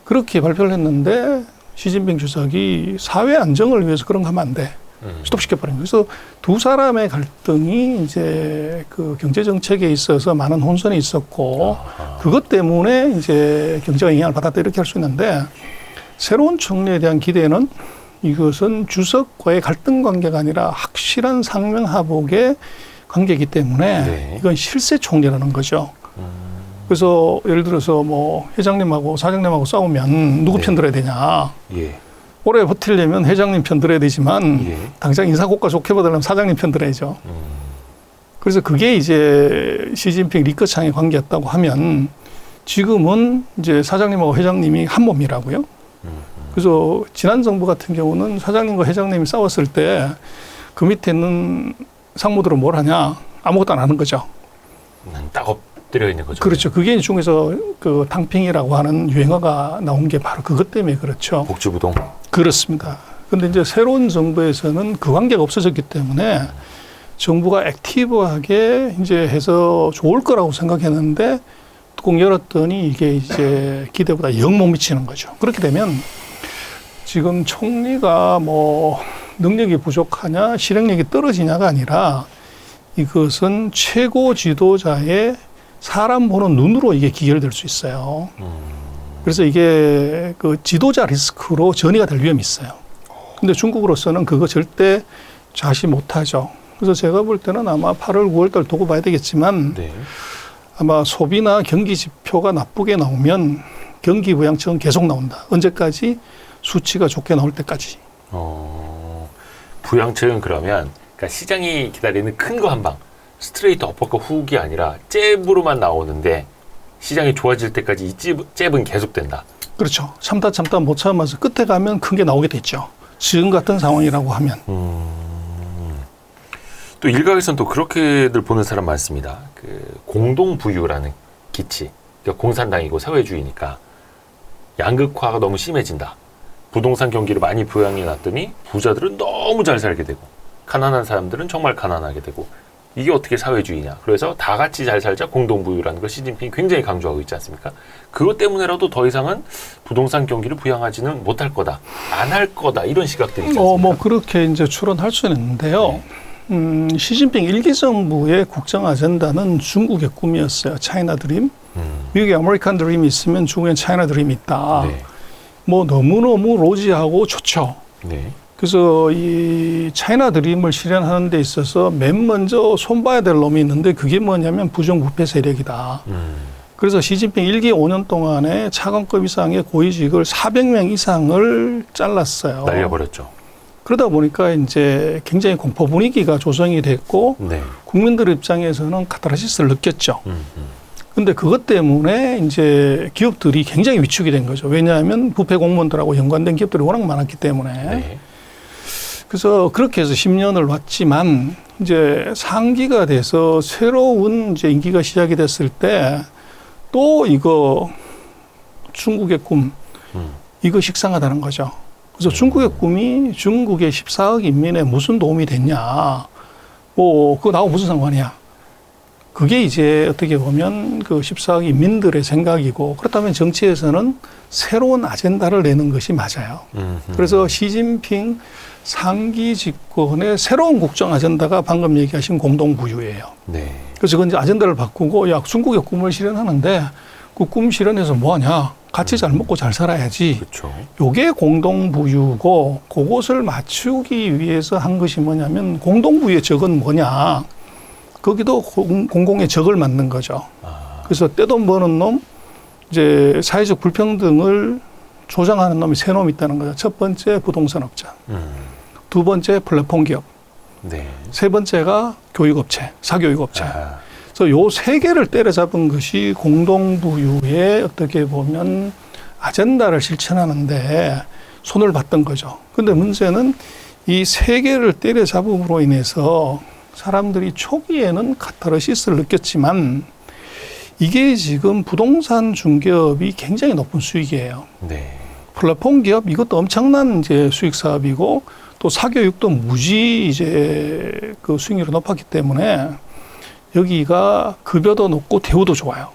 그렇게 발표를 했는데 시진핑 주석이 사회 안정을 위해서 그런 거 하면 안 돼. 스톱시켜버린 거예요. 그래서 두 사람의 갈등이 이제 그 경제 정책에 있어서 많은 혼선이 있었고 그것 때문에 이제 경제가 영향을 받았다 이렇게 할 수 있는데 새로운 총리에 대한 기대는 이것은 주석과의 갈등 관계가 아니라 확실한 상명하복의 관계이기 때문에 네. 이건 실세 총리라는 거죠. 그래서 예를 들어서 뭐 회장님하고 사장님하고 싸우면 누구 편 들어야 되냐. 예. 오래 버티려면 회장님 편 들어야 되지만 예. 당장 인사고과 좋게 받으려면 사장님 편 들어야죠. 그래서 그게 이제 시진핑 리커창의 관계였다고 하면 지금은 이제 사장님하고 회장님이 한 몸이라고요. 그래서 지난 정부 같은 경우는 사장님과 회장님이 싸웠을 때 그 밑에 있는 상무들은 뭘 하냐? 아무것도 안 하는 거죠. 딱 엎드려 있는 거죠. 그렇죠. 그게 중에서 그 탕핑이라고 하는 유행어가 나온 게 바로 그것 때문에 그렇죠. 복지부동. 그렇습니다. 근데 이제 새로운 정부에서는 그 관계가 없어졌기 때문에 정부가 액티브하게 이제 해서 좋을 거라고 생각했는데 뚜껑 열었더니 이게 이제 기대보다 영 못 미치는 거죠. 그렇게 되면 지금 총리가 뭐 능력이 부족하냐 실행력이 떨어지냐가 아니라 이것은 최고 지도자의 사람 보는 눈으로 이게 기결될 수 있어요. 그래서 이게 그 지도자 리스크로 전이가 될 위험이 있어요. 근데 중국으로서는 그거 절대 좌시 못하죠. 그래서 제가 볼 때는 아마 8월, 9월 달 두고 봐야 되겠지만 네. 아마 소비나 경기 지표가 나쁘게 나오면 경기 부양책은 계속 나온다. 언제까지? 수치가 좋게 나올 때까지. 부양책은 그러면 그러니까 시장이 기다리는 큰 거 한 방, 스트레이트 어퍼컷 훅이 아니라 잽으로만 나오는데 시장이 좋아질 때까지 이 잽은 계속된다. 그렇죠. 참다 못 참아서 끝에 가면 큰 게 나오게 됐죠. 지금 같은 상황이라고 하면. 또 일각에서는 또 그렇게들 보는 사람 많습니다. 그 공동부유라는 기치. 그러니까 공산당이고 사회주의니까 양극화가 너무 심해진다. 부동산 경기를 많이 부양해 놨더니 부자들은 너무 잘 살게 되고 가난한 사람들은 정말 가난하게 되고 이게 어떻게 사회주의냐. 그래서 다 같이 잘 살자 공동부유라는 걸 시진핑이 굉장히 강조하고 있지 않습니까? 그것 때문에라도 더 이상은 부동산 경기를 부양하지는 못할 거다. 안 할 거다. 이런 시각들이 있지 않습니까? 뭐 그렇게 이제 추론할 수는 있는데요. 시진핑 일기 정부의 국정 아젠다는 중국의 꿈이었어요. 차이나 드림. 미국의 아메리칸 드림이 있으면 중국엔 차이나 드림이 있다. 네. 뭐 너무너무 로지하고 좋죠. 네. 그래서 이 차이나 드림을 실현하는 데 있어서 맨 먼저 손봐야 될 놈이 있는데 그게 뭐냐면 부정부패 세력이다. 그래서 시진핑 1기 5년 동안에 차관급 이상의 고위직을 400명 이상을 잘랐어요. 날려버렸죠. 그러다 보니까 이제 굉장히 공포 분위기가 조성이 됐고 네. 국민들 입장에서는 카타르시스를 느꼈죠. 근데 그것 때문에 이제 기업들이 굉장히 위축이 된 거죠. 왜냐하면 부패 공무원들하고 연관된 기업들이 워낙 많았기 때문에. 네. 그래서 그렇게 해서 10년을 왔지만 이제 상기가 돼서 새로운 이제 임기가 시작이 됐을 때 또 이거 중국의 꿈 이거 식상하다는 거죠. 그래서 중국의 꿈이 중국의 14억 인민에 무슨 도움이 됐냐. 뭐 그거 나하고 무슨 상관이야. 그게 이제 어떻게 보면 그 14억 인민들의 생각이고 그렇다면 정치에서는 새로운 아젠다를 내는 것이 맞아요. 그래서 시진핑 상기 집권의 새로운 국정 아젠다가 방금 얘기하신 공동부유예요. 네. 그래서 그 이제 아젠다를 바꾸고 야 중국의 꿈을 실현하는데 그 꿈 실현해서 뭐하냐? 같이 잘 먹고 잘 살아야지. 그렇죠. 요게 공동부유고 그것을 맞추기 위해서 한 것이 뭐냐면 공동부유의 적은 뭐냐? 거기도 공공의 적을 만든 거죠. 그래서 떼돈 버는 놈, 이제 사회적 불평등을 조장하는 놈이 세 놈이 있다는 거죠. 첫 번째 부동산 업자, 두 번째 플랫폼 기업, 네. 세 번째가 교육업체, 사교육업체. 아, 그래서 요 세 개를 때려잡은 것이 공동부유의 어떻게 보면 아젠다를 실천하는데 손을 봤던 거죠. 근데 문제는 이 세 개를 때려잡음으로 인해서 사람들이 초기에는 카타르시스를 느꼈지만 이게 지금 부동산 중개업이 굉장히 높은 수익이에요. 네. 플랫폼 기업 이것도 엄청난 이제 수익 사업이고 또 사교육도 무지 이제 그 수익률이 높았기 때문에 여기가 급여도 높고 대우도 좋아요.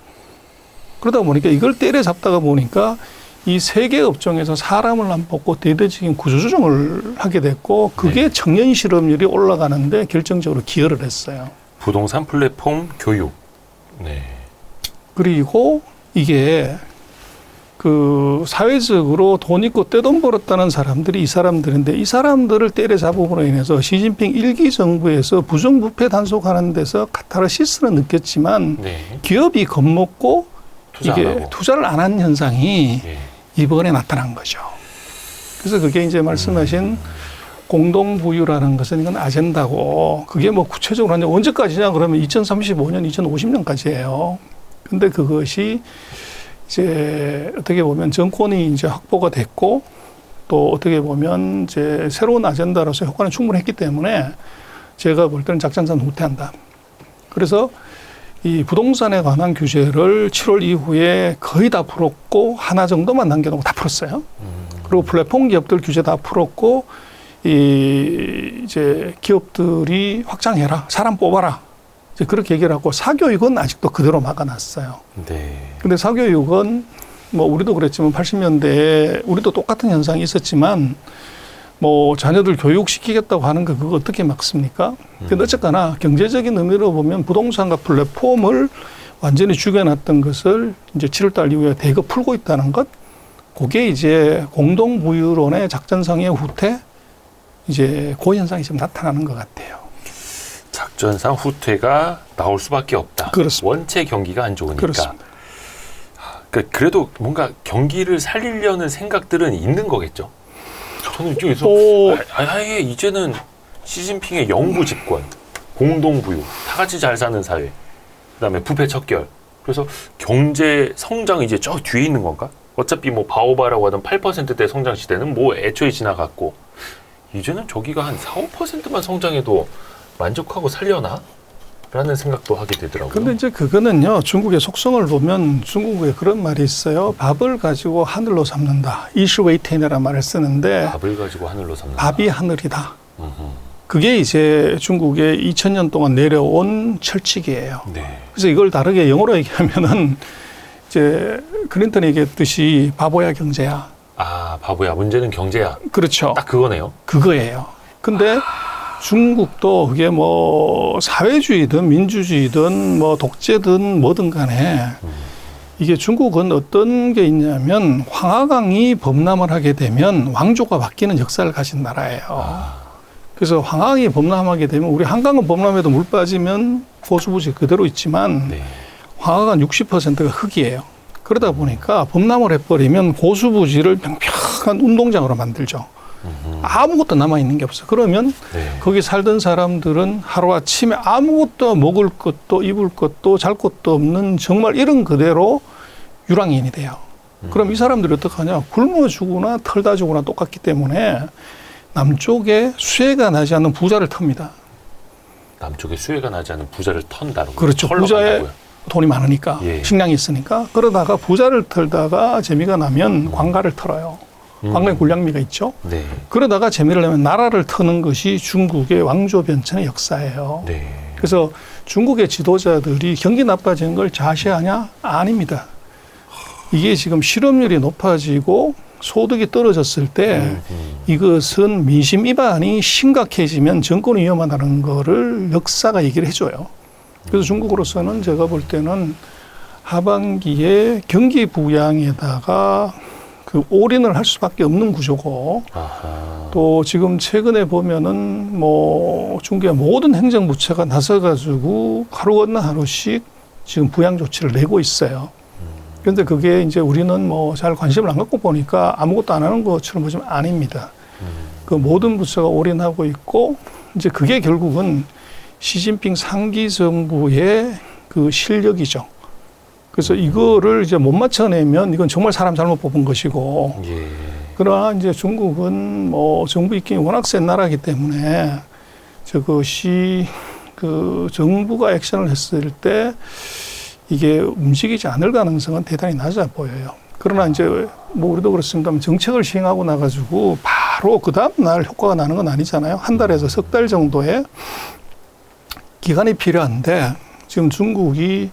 그러다 보니까 이걸 때려잡다가 보니까 이 세 개 업종에서 사람을 안 뽑고 대대적인 구조조정을 하게 됐고 그게 네. 청년 실업률이 올라가는데 결정적으로 기여를 했어요. 부동산 플랫폼 교육. 네. 그리고 이게 그 사회적으로 돈 있고 떼돈 벌었다는 사람들이 이 사람들인데 이 사람들을 때려잡음으로 인해서 시진핑 1기 정부에서 부정부패 단속하는 데서 카타르시스는 느꼈지만 네. 기업이 겁먹고 투자 안 이게 하고. 투자를 안 한 현상이 예. 이번에 나타난 거죠. 그래서 그게 이제 말씀하신 공동부유라는 것은 이건 아젠다고 그게 뭐 구체적으로 언제까지냐 그러면 2035년, 2050년까지예요. 근데 그것이 이제 어떻게 보면 정권이 이제 확보가 됐고 또 어떻게 보면 이제 새로운 아젠다로서 효과는 충분했기 때문에 제가 볼 때는 작전상 후퇴한다. 그래서 이 부동산에 관한 규제를 7월 이후에 거의 다 풀었고 하나 정도만 남겨놓고 다 풀었어요. 그리고 플랫폼 기업들 규제 다 풀었고 이제 기업들이 확장해라, 사람 뽑아라. 이제 그렇게 얘기를 하고 사교육은 아직도 그대로 막아놨어요. 네. 근데 사교육은 뭐 우리도 그랬지만 80년대에 우리도 똑같은 현상이 있었지만 뭐 자녀들 교육시키겠다고 하는 거 그거 어떻게 막습니까? 근데 어쨌거나 경제적인 의미로 보면 부동산과 플랫폼을 완전히 죽여놨던 것을 이제 7월달 이후에 대거 풀고 있다는 것, 그게 이제 공동부유론의 작전상의 후퇴, 이제 그 현상이 지금 나타나는 것 같아요. 작전상 후퇴가 나올 수밖에 없다. 그렇습니다. 원체 경기가 안 좋으니까. 그렇습니다. 그래도 뭔가 경기를 살리려는 생각들은 있는 거겠죠. 저는 이쪽에서 아예 이제는 시진핑의 영구 집권, 공동부유, 다 같이 잘 사는 사회, 그다음에 부패 척결. 그래서 경제 성장이 이제 저 뒤에 있는 건가? 어차피 뭐 바오바라고 하던 8%대 성장 시대는 뭐 애초에 지나갔고 이제는 저기가 한 4, 5%만 성장해도 만족하고 살려나? 라는 생각도 하게 되더라고요. 근데 이제 그거는요, 중국의 속성을 보면 중국에 그런 말이 있어요. 밥을 가지고 하늘로 삼는다. 이슈웨이텐이라는 말을 쓰는데 밥을 가지고 하늘로 삼는다. 밥이 하늘이다. 그게 이제 중국의 2000년 동안 내려온 철칙이에요. 네. 그래서 이걸 다르게 영어로 얘기하면은 이제 클린턴이 얘기했듯이 바보야 경제야. 아, 바보야. 문제는 경제야. 그렇죠. 딱 그거네요. 그거예요. 근데 중국도 그게 뭐 사회주의든 민주주의든 뭐 독재든 뭐든 간에 이게 중국은 어떤 게 있냐면 황하강이 범람을 하게 되면 왕조가 바뀌는 역사를 가진 나라예요. 그래서 황하강이 범람하게 되면 우리 한강은 범람해도 물 빠지면 고수부지 그대로 있지만 네. 황하강 60%가 흙이에요. 그러다 보니까 범람을 해버리면 고수부지를 평평한 운동장으로 만들죠. 아무것도 남아있는 게 없어. 그러면 네. 거기 살던 사람들은 하루아침에 아무것도 먹을 것도 입을 것도 잘 것도 없는 정말 이런 그대로 유랑인이 돼요. 그럼 이 사람들이 어떡하냐. 굶어 죽거나 털다 죽거나 똑같기 때문에 남쪽에 수혜가 나지 않는 부자를 텁니다. 남쪽에 수혜가 나지 않는 부자를 턴다는 거죠. 그렇죠. 털러 부자의 간다고요. 돈이 많으니까 예. 식량이 있으니까 그러다가 부자를 털다가 재미가 나면 관가를 털어요. 관가에 군량미가 있죠. 네. 그러다가 재미를 내면 나라를 터는 것이 중국의 왕조 변천의 역사예요. 네. 그래서 중국의 지도자들이 경기 나빠지는 걸 자시하냐? 아닙니다. 이게 지금 실업률이 높아지고 소득이 떨어졌을 때 이것은 민심 위반이 심각해지면 정권이 위험하다는 거를 역사가 얘기를 해줘요. 그래서 중국으로서는 제가 볼 때는 하반기에 경기 부양에다가 그 올인을 할 수밖에 없는 구조고 아하. 또 지금 최근에 보면은 뭐 중국의 모든 행정부처가 나서가지고 하루 건너 하루씩 지금 부양 조치를 내고 있어요. 그런데 그게 이제 우리는 뭐 잘 관심을 안 갖고 보니까 아무것도 안 하는 것처럼 보지만 아닙니다. 그 모든 부처가 올인하고 있고 이제 그게 결국은 시진핑 상기 정부의 그 실력이죠. 그래서 이거를 이제 못 맞춰내면 이건 정말 사람 잘못 뽑은 것이고. 예. 그러나 이제 중국은 뭐 정부 입김이 워낙 센 나라이기 때문에 저것이 그 정부가 액션을 했을 때 이게 움직이지 않을 가능성은 대단히 낮아 보여요. 그러나 이제 뭐 우리도 그렇습니다만 정책을 시행하고 나가지고 바로 그 다음 날 효과가 나는 건 아니잖아요. 한 달에서 석 달 정도의 기간이 필요한데 지금 중국이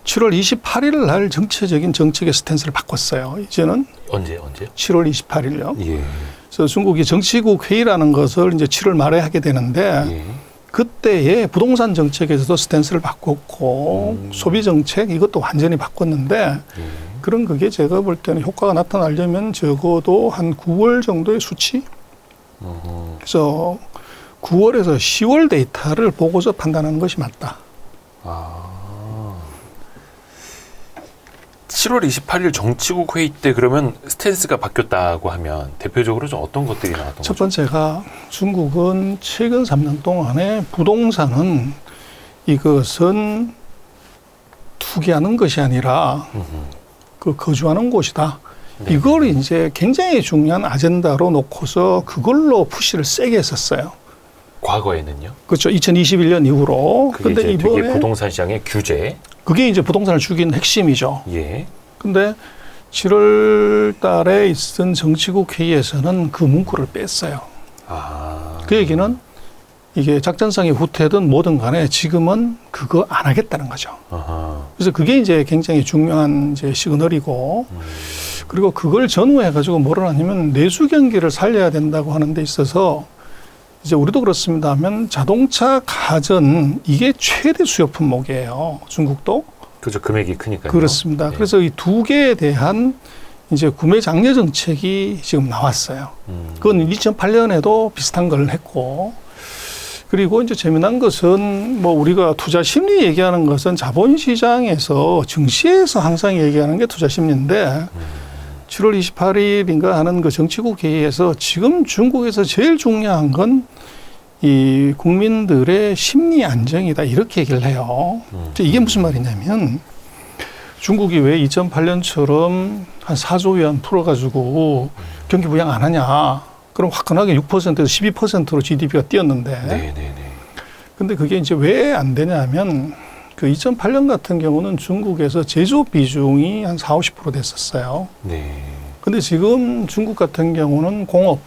7월 28일 날 정체적인 정책의 스탠스를 바꿨어요. 이제는 언제요? 7월 28일요. 예. 그래서 중국이 정치국 회의라는 것을 이제 7월 말에 하게 되는데 예. 그때의 부동산 정책에서도 스탠스를 바꿨고 소비 정책 이것도 완전히 바꿨는데 예. 그런 그게 제가 볼 때는 효과가 나타나려면 적어도 한 9월 정도의 수치. 그래서 9월에서 10월 데이터를 보고서 판단하는 것이 맞다. 아. 7월 28일 정치국 회의 때 그러면 스탠스가 바뀌었다고 하면 대표적으로 좀 어떤 것들이 나왔던 첫 거죠? 번째가 중국은 최근 3년 동안에 부동산은 이것은 투기하는 것이 아니라 그 거주하는 곳이다. 네. 이걸 이제 굉장히 중요한 아젠다로 놓고서 그걸로 푸시를 세게 했었어요. 과거에는요? 그렇죠. 2021년 이후로. 그게 근데 이제 이번에 되게 부동산 시장의 규제. 그게 이제 부동산을 죽인 핵심이죠. 예. 근데 7월 달에 있은 정치국 회의에서는 그 문구를 뺐어요. 아. 그 얘기는 이게 작전상의 후퇴든 뭐든 간에 지금은 그거 안 하겠다는 거죠. 아하. 그래서 그게 이제 굉장히 중요한 이제 시그널이고 그리고 그걸 전후해가지고 뭐를 하냐면 내수 경기를 살려야 된다고 하는 데 있어서 이제 우리도 그렇습니다 하면 자동차, 가전 이게 최대 수요 품목이에요. 중국도. 그죠. 금액이 크니까요. 그렇습니다. 네. 그래서 이 두 개에 대한 이제 구매 장려 정책이 지금 나왔어요. 그건 2008년에도 비슷한 걸 했고 그리고 이제 재미난 것은 뭐 우리가 투자 심리 얘기하는 것은 자본시장에서 증시에서 항상 얘기하는 게 투자 심리인데 7월 28일인가 하는 그 정치국 회의에서 지금 중국에서 제일 중요한 건 이 국민들의 심리 안정이다 이렇게 얘기를 해요. 이게 무슨 말이냐면 중국이 왜 2008년처럼 한 4조 위안 풀어가지고 경기 부양 안 하냐. 그럼 화끈하게 6%에서 12%로 GDP가 뛰었는데. 네네네. 근데 그게 이제 왜 안 되냐면 그 2008년 같은 경우는 중국에서 제조업 비중이 한 40-50% 됐었어요. 네. 근데 지금 중국 같은 경우는 공업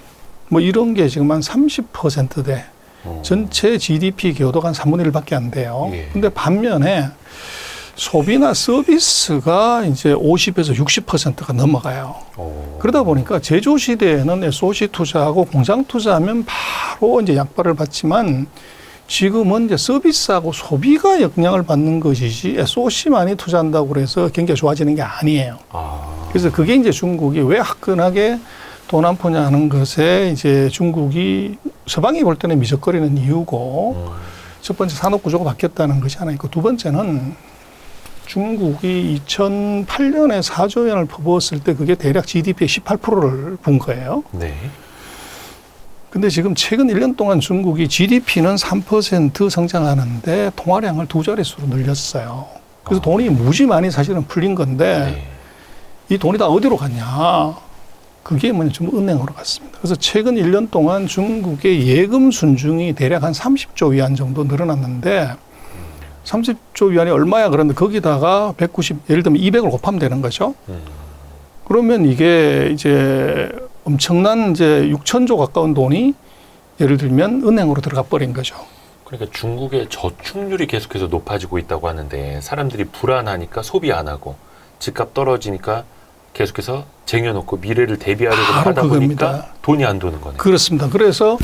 뭐 이런 게 지금 한 30%대. 전체 GDP 기여도가 한 3분의 1밖에 안 돼요. 예. 근데 반면에 소비나 서비스가 이제 50에서 60%가 넘어가요. 그러다 보니까 제조 시대에는 SOC 투자하고 공장 투자하면 바로 이제 약발을 받지만 지금은 이제 서비스하고 소비가 영향을 받는 것이지 SOC만이 투자한다고 그래서 경기가 좋아지는 게 아니에요. 그래서 그게 이제 중국이 왜 화끈하게 돈 안 푸냐 하는 것에 이제 중국이 서방이 볼 때는 미적거리는 이유고 첫 번째 산업 구조가 바뀌었다는 것이 하나 있고 두 번째는 중국이 2008년에 4조 원을 퍼부었을 때 그게 대략 GDP의 18%를 본 거예요. 네. 근데 지금 최근 1년 동안 중국이 GDP는 3% 성장하는데 통화량을 2자릿수로 늘렸어요. 그래서 돈이 무지 많이 사실은 풀린 건데 이 돈이 다 어디로 갔냐. 그게 뭐냐, 좀 은행으로 갔습니다. 그래서 최근 1년 동안 중국의 예금 순증이 대략 한 30조 위안 정도 늘어났는데 30조 위안이 얼마야? 그런데 거기다가 190, 예를 들면 200을 곱하면 되는 거죠. 그러면 이게 이제 엄청난 이제 6천조 가까운 돈이 예를 들면 은행으로 들어가 버린 거죠. 그러니까 중국의 저축률이 계속해서 높아지고 있다고 하는데 사람들이 불안하니까 소비 안 하고 집값 떨어지니까 계속해서 쟁여놓고 미래를 대비하려고 하다 그겁니다. 보니까 돈이 안 도는 거네요. 그렇습니다. 그래서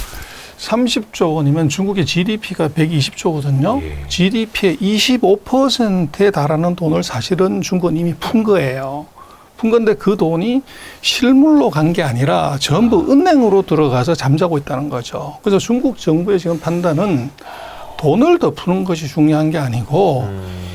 30조 원이면 중국의 GDP가 120조거든요. 예. GDP의 25%에 달하는 돈을 사실은 중국은 이미 푼 거예요. 푼 건데 그 돈이 실물로 간 게 아니라 전부 은행으로 들어가서 잠자고 있다는 거죠. 그래서 중국 정부의 지금 판단은 돈을 더 푸는 것이 중요한 게 아니고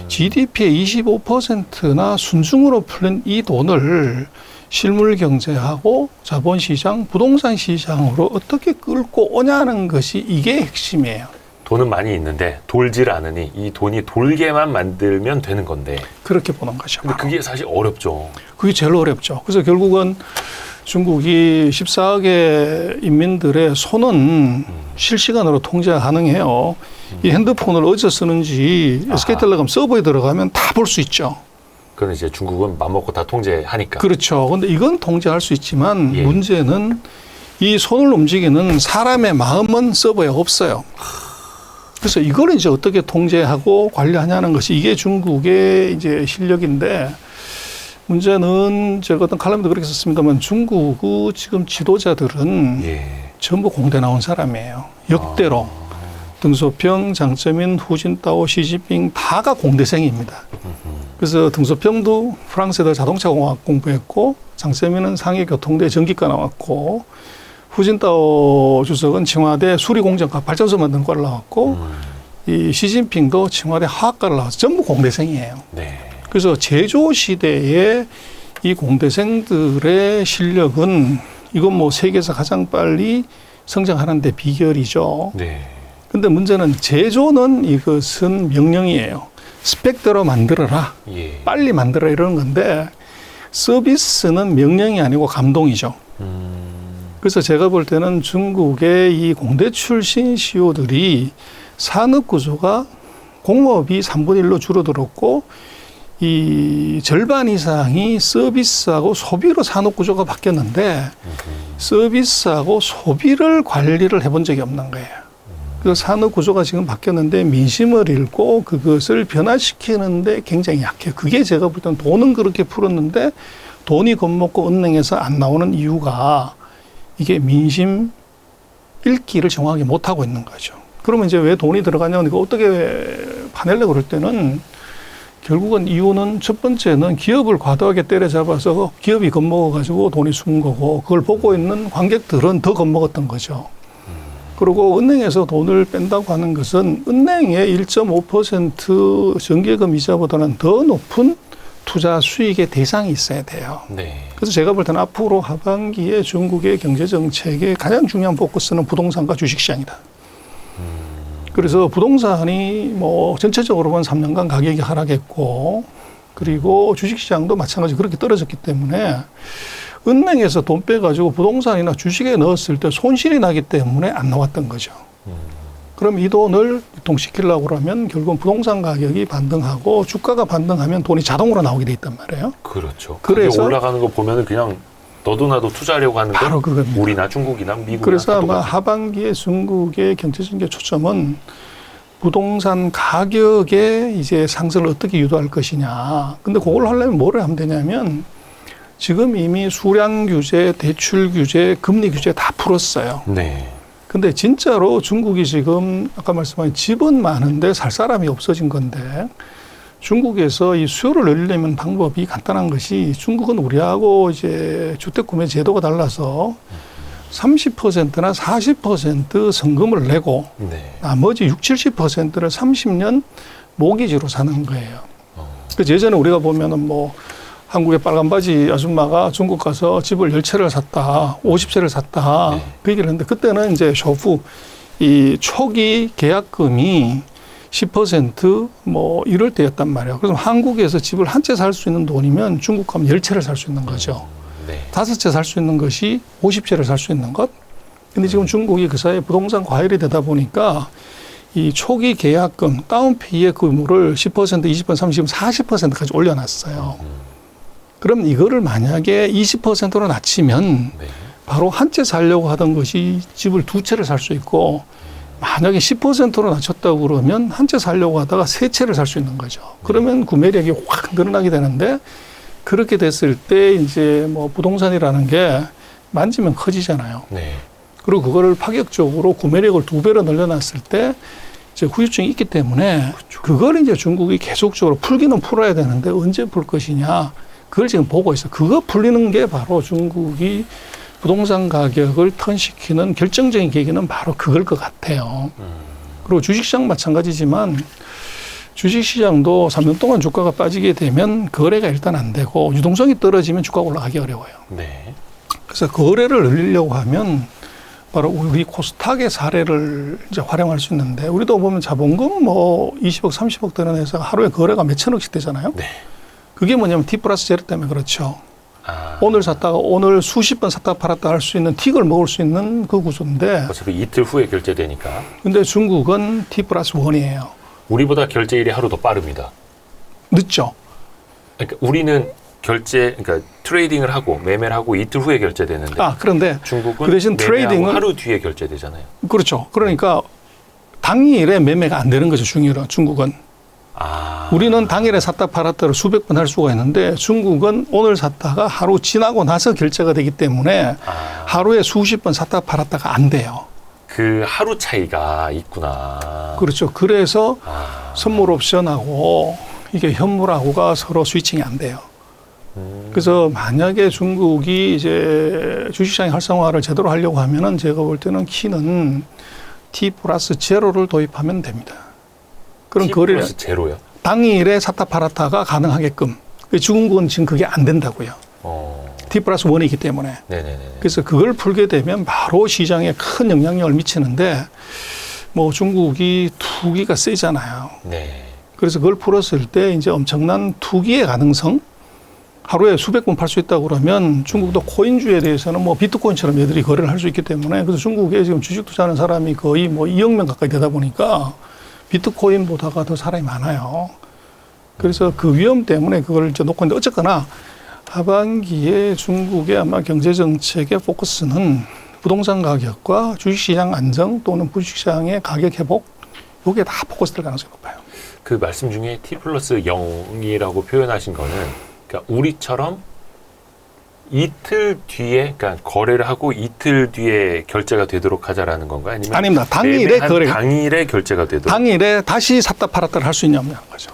GDP의 25%나 순증으로 풀린 이 돈을 실물 경제하고 자본시장, 부동산 시장으로 어떻게 끌고 오냐는 것이 이게 핵심이에요. 돈은 많이 있는데 돌질 않으니 이 돈이 돌게만 만들면 되는 건데. 그렇게 보는 거죠. 근데 그게 사실 어렵죠. 그게 제일 어렵죠. 그래서 결국은 중국이 14억의 인민들의 손은 실시간으로 통제가 가능해요. 이 핸드폰을 어디서 쓰는지 SK텔레콤 서버에 들어가면 다 볼 수 있죠. 그건 이제 중국은 맘먹고 다 통제하니까. 그렇죠. 근데 이건 통제할 수 있지만 예. 문제는 이 손을 움직이는 사람의 마음은 서버에 없어요. 그래서 이걸 이제 어떻게 통제하고 관리하냐는 것이 이게 중국의 이제 실력인데 문제는 제가 어떤 칼럼도 그렇게 썼습니다만 중국의 지금 지도자들은 예. 전부 공대 나온 사람이에요. 역대로. 등소평, 장쩌민, 후진타오, 시진핑 다가 공대생입니다. 그래서 등소평도 프랑스에서 자동차공학 공부했고 장쩌민은 상해교통대 전기과 나왔고 후진타오 주석은 청와대 수리공정과 발전소 만드는 과를 나왔고 이 시진핑도 청와대 화학과를 나와서 전부 공대생이에요. 네. 그래서 제조 시대에 이 공대생들의 실력은 이건 뭐 세계에서 가장 빨리 성장하는 데 비결이죠. 네. 근데 문제는 제조는 이것은 명령이에요. 스펙대로 만들어라. 예. 빨리 만들어라 이러는 건데 서비스는 명령이 아니고 감동이죠. 그래서 제가 볼 때는 중국의 이 공대 출신 CEO들이 산업 구조가 공업이 3분의 1로 줄어들었고 이 절반 이상이 서비스하고 소비로 산업 구조가 바뀌었는데 서비스하고 소비를 관리를 해본 적이 없는 거예요. 그 산업 구조가 지금 바뀌었는데 민심을 읽고 그것을 변화시키는데 굉장히 약해요. 그게 제가 볼 때는 돈은 그렇게 풀었는데 돈이 겁먹고 은행에서 안 나오는 이유가 이게 민심 읽기를 정확하게 못하고 있는 거죠. 그러면 이제 왜 돈이 들어가냐면 이거 어떻게 파내려고 그럴 때는 결국은 이유는 첫 번째는 기업을 과도하게 때려잡아서 기업이 겁먹어가지고 돈이 숨은 거고 그걸 보고 있는 관객들은 더 겁먹었던 거죠. 그리고 은행에서 돈을 뺀다고 하는 것은 은행의 1.5% 정기예금 이자보다는 더 높은 투자 수익의 대상이 있어야 돼요. 네. 그래서 제가 볼 때는 앞으로 하반기에 중국의 경제정책의 가장 중요한 포커스는 부동산과 주식시장이다. 그래서 부동산이 뭐 전체적으로 보면 3년간 가격이 하락했고 그리고 주식시장도 마찬가지로 그렇게 떨어졌기 때문에 은행에서 돈 빼가지고 부동산이나 주식에 넣었을 때 손실이 나기 때문에 안 나왔던 거죠. 그럼 이 돈을 유통시키려고 그러면 결국은 부동산 가격이 반등하고 주가가 반등하면 돈이 자동으로 나오게 돼 있단 말이에요. 그렇죠. 그래서 올라가는 거 보면은 그냥 너도 나도 투자하려고 하는 바로 건 그겁니다. 우리나 중국이나 미국이나 그래서 아마 똑같아요. 하반기에 중국의 경제정책 초점은 부동산 가격의 이제 상승을 어떻게 유도할 것이냐. 근데 그걸 하려면 뭐를 하면 되냐면 지금 이미 수량 규제, 대출 규제, 금리 규제 다 풀었어요. 네. 근데 진짜로 중국이 지금 아까 말씀하신 집은 많은데 살 사람이 없어진 건데 중국에서 이 수요를 늘리려면 방법이 간단한 것이 중국은 우리하고 이제 주택 구매 제도가 달라서 30%나 40% 성금을 내고 네. 나머지 60, 70%를 30년 모기지로 사는 거예요. 그래서 예전에 우리가 보면은 뭐 한국의 빨간 바지 아줌마가 중국 가서 집을 10채를 샀다, 50채를 샀다. 네. 그 얘기를 했는데 그때는 이제 쇼부 이 초기 계약금이 10%뭐 이럴 때였단 말이에요. 그래서 한국에서 집을 한 채 살 수 있는 돈이면 중국 가면 10채를 살 수 있는 거죠. 네. 5채 살 수 있는 것이 50채를 살 수 있는 것. 근데 지금 중국이 그 사이에 부동산 과열이 되다 보니까 이 초기 계약금, 다운페이의 규모를 10%, 20%, 30%, 40%까지 올려놨어요. 그럼 이거를 만약에 20%로 낮추면 네. 바로 한 채 살려고 하던 것이 집을 2채를 살 수 있고 만약에 10%로 낮췄다고 그러면 한 채 살려고 하다가 3채를 살 수 있는 거죠. 그러면 구매력이 확 늘어나게 되는데 그렇게 됐을 때 이제 뭐 부동산이라는 게 만지면 커지잖아요. 네. 그리고 그거를 파격적으로 구매력을 2배로 늘려놨을 때 이제 후유증이 있기 때문에 그걸 이제 중국이 계속적으로 풀기는 풀어야 되는데 언제 풀 것이냐. 그걸 지금 보고 있어요. 그거 풀리는 게 바로 중국이 부동산 가격을 턴시키는 결정적인 계기는 바로 그걸 것 같아요. 그리고 주식시장 마찬가지지만 주식시장도 3년 동안 주가가 빠지게 되면 거래가 일단 안 되고 유동성이 떨어지면 주가가 올라가기 어려워요. 네. 그래서 거래를 늘리려고 하면 바로 우리 코스닥의 사례를 이제 활용할 수 있는데 우리도 보면 자본금 뭐 20억, 30억 드는 회사가 하루에 거래가 몇천억씩 되잖아요. 네. 그게 뭐냐면 T 플러스 제로 때문에 그렇죠. 아, 오늘 샀다가 오늘 수십 번 샀다 팔았다 할 수 있는 틱을 먹을 수 있는 그 구조인데 어차피 이틀 후에 결제되니까 근데 중국은 T 플러스 1이에요. 우리보다 결제일이 하루 더 빠릅니다. 늦죠. 그러니까 우리는 그러니까 트레이딩을 하고 매매를 하고 이틀 후에 결제되는데 그런데 중국은 그 대신 매매하고 트레이딩은 하루 뒤에 결제되잖아요. 그렇죠. 그러니까 당일에 매매가 안 되는 거죠. 중국은. 아, 우리는 당일에 샀다 팔았다를 수백 번 할 수가 있는데 중국은 오늘 샀다가 하루 지나고 나서 결제가 되기 때문에 하루에 수십 번 샀다 팔았다가 안 돼요. 그 하루 차이가 있구나. 그렇죠. 그래서 아, 선물 옵션하고 이게 현물하고가 서로 스위칭이 안 돼요. 그래서 만약에 중국이 이제 주식시장 활성화를 제대로 하려고 하면은 제가 볼 때는 키는 T 플러스 제로를 도입하면 됩니다. 그런 T 거래를 플러스 제로요? 당일에 샀다 팔았다가 가능하게끔. 중국은 지금 그게 안 된다고요. T 플러스 1이기 때문에. 네네네. 그래서 그걸 풀게 되면 바로 시장에 큰 영향력을 미치는데 뭐 중국이 투기가 세잖아요. 네. 그래서 그걸 풀었을 때 이제 엄청난 투기의 가능성 하루에 수백 번 팔 수 있다고 그러면 중국도 코인주에 대해서는 뭐 비트코인처럼 얘들이 거래를 할 수 있기 때문에 그래서 중국에 지금 주식 투자하는 사람이 거의 뭐 2억 명 가까이 되다 보니까 비트코인보다가 더 사람이 많아요. 그래서 그 위험 때문에 그걸 이제 놓고 있는데 어쨌거나 하반기에 중국의 아마 경제정책의 포커스는 부동산 가격과 주식시장 안정 또는 주식시장의 가격 회복 이게 다 포커스될 가능성이 높아요. 그 말씀 중에 T 플러스 0이라고 표현하신 거는 그러니까 우리처럼 이틀 뒤에 그러니까 거래를 하고 이틀 뒤에 결제가 되도록 하자라는 건가요? 아니면 아닙니다. 당일에 매매한 거래 당일에 결제가 되도록. 당일에 다시 샀다 팔았다를 할 수 있냐는 거죠.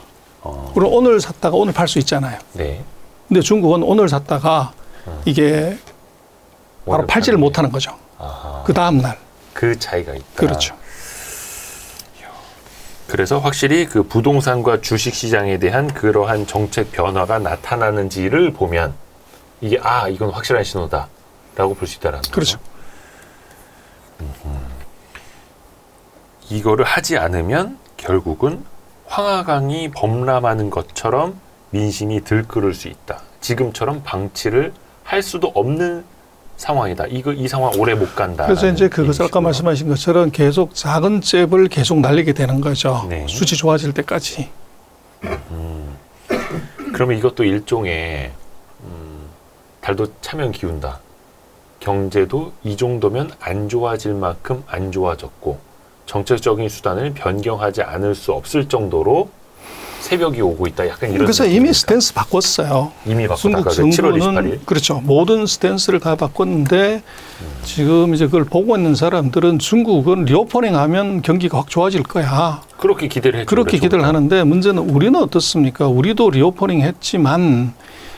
그리고 오늘 샀다가 오늘 팔 수 있잖아요. 네. 근데 중국은 오늘 샀다가 이게 바로 팔지를 못하는 거죠. 아하. 그 다음 날. 그 차이가 있다. 그렇죠. 그래서 확실히 그 부동산과 주식 시장에 대한 그러한 정책 변화가 나타나는지를 보면 이게 이건 확실한 신호다라고 볼 수 있다라는 거죠. 그렇죠. 이거를 하지 않으면 결국은 황하강이 범람하는 것처럼 민심이 들끓을 수 있다. 지금처럼 방치를 할 수도 없는 상황이다. 이 상황 오래 못 간다. 그래서 이제 그것을 아까 말씀하신 것처럼 계속 작은 잽을 계속 날리게 되는 거죠. 네. 수치 좋아질 때까지. 그러면 이것도 일종의 달도 차면 기운다. 경제도 이 정도면 안 좋아질 만큼 안 좋아졌고 정책적인 수단을 변경하지 않을 수 없을 정도로 새벽이 오고 있다. 약간 이런. 그래서 느낌입니까? 이미 스탠스 바꿨어요. 이미 중국 바꿨다가 7월 28일. 정부는 그렇죠. 모든 스탠스를 다 바꿨는데 지금 이제 그걸 보고 있는 사람들은 중국은 리오퍼닝하면 경기가 확 좋아질 거야. 그렇게 기대를 했죠. 그렇게 기대를 하는데 문제는 우리는 어떻습니까? 우리도 리오퍼닝 했지만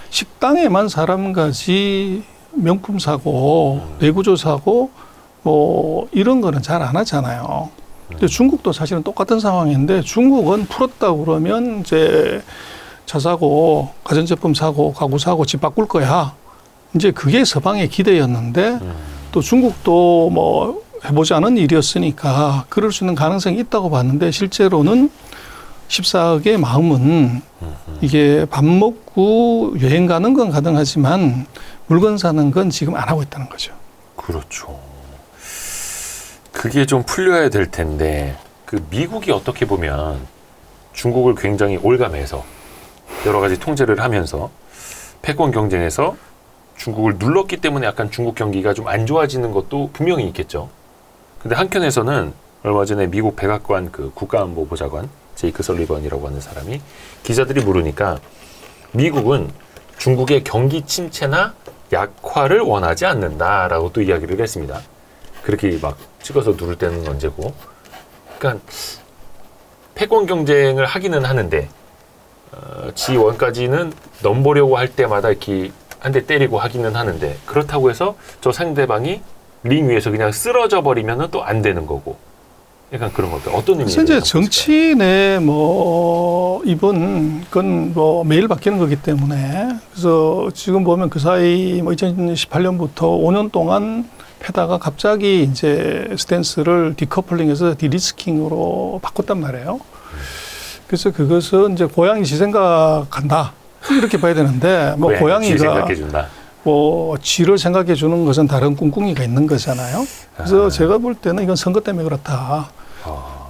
식당에만 사람 가지 명품 사고 내구조 사고 뭐 이런 거는 잘 안 하잖아요. 근데 중국도 사실은 똑같은 상황인데 중국은 풀었다고 그러면 이제 차 사고 가전제품 사고 가구 사고 집 바꿀 거야. 이제 그게 서방의 기대였는데 또 중국도 뭐 해보지 않은 일이었으니까 그럴 수 있는 가능성이 있다고 봤는데 실제로는 14억의 마음은 이게 밥 먹고 여행 가는 건 가능하지만 물건 사는 건 지금 안 하고 있다는 거죠. 그렇죠. 그게 좀 풀려야 될 텐데 그 미국이 어떻게 보면 중국을 굉장히 올감해서 여러 가지 통제를 하면서 패권 경쟁에서 중국을 눌렀기 때문에 약간 중국 경기가 좀 안 좋아지는 것도 분명히 있겠죠. 근데 한켠에서는 얼마 전에 미국 백악관 그 국가안보보좌관 제이크 설리번이라고 하는 사람이 기자들이 물으니까 미국은 중국의 경기 침체나 약화를 원하지 않는다라고 또 이야기를 했습니다. 그렇게 막 찍어서 누를 때는 언제고. 그러니까 패권 경쟁을 하기는 하는데 G1까지는 넘보려고 할 때마다 이렇게 한 대 때리고 하기는 하는데 그렇다고 해서 저 상대방이 링 위에서 그냥 쓰러져 버리면 또 안 되는 거고. 약간 그런 것들 어떤 의미에서 그래서 이제 정치 내 뭐 이번 건 뭐 매일 바뀌는 거기 때문에 그래서 지금 보면 그 사이 뭐 2018년부터 5년 동안 페다가 갑자기 이제 스탠스를 디커플링해서 디리스킹으로 바꿨단 말이에요. 그래서 그것은 이제 고양이 지 생각한다 이렇게 봐야 되는데 뭐 고양이가 생각해준다. 뭐 쥐를 생각해 주는 것은 다른 꿍꿍이가 있는 거잖아요. 그래서 제가 볼 때는 이건 선거 때문에 그렇다.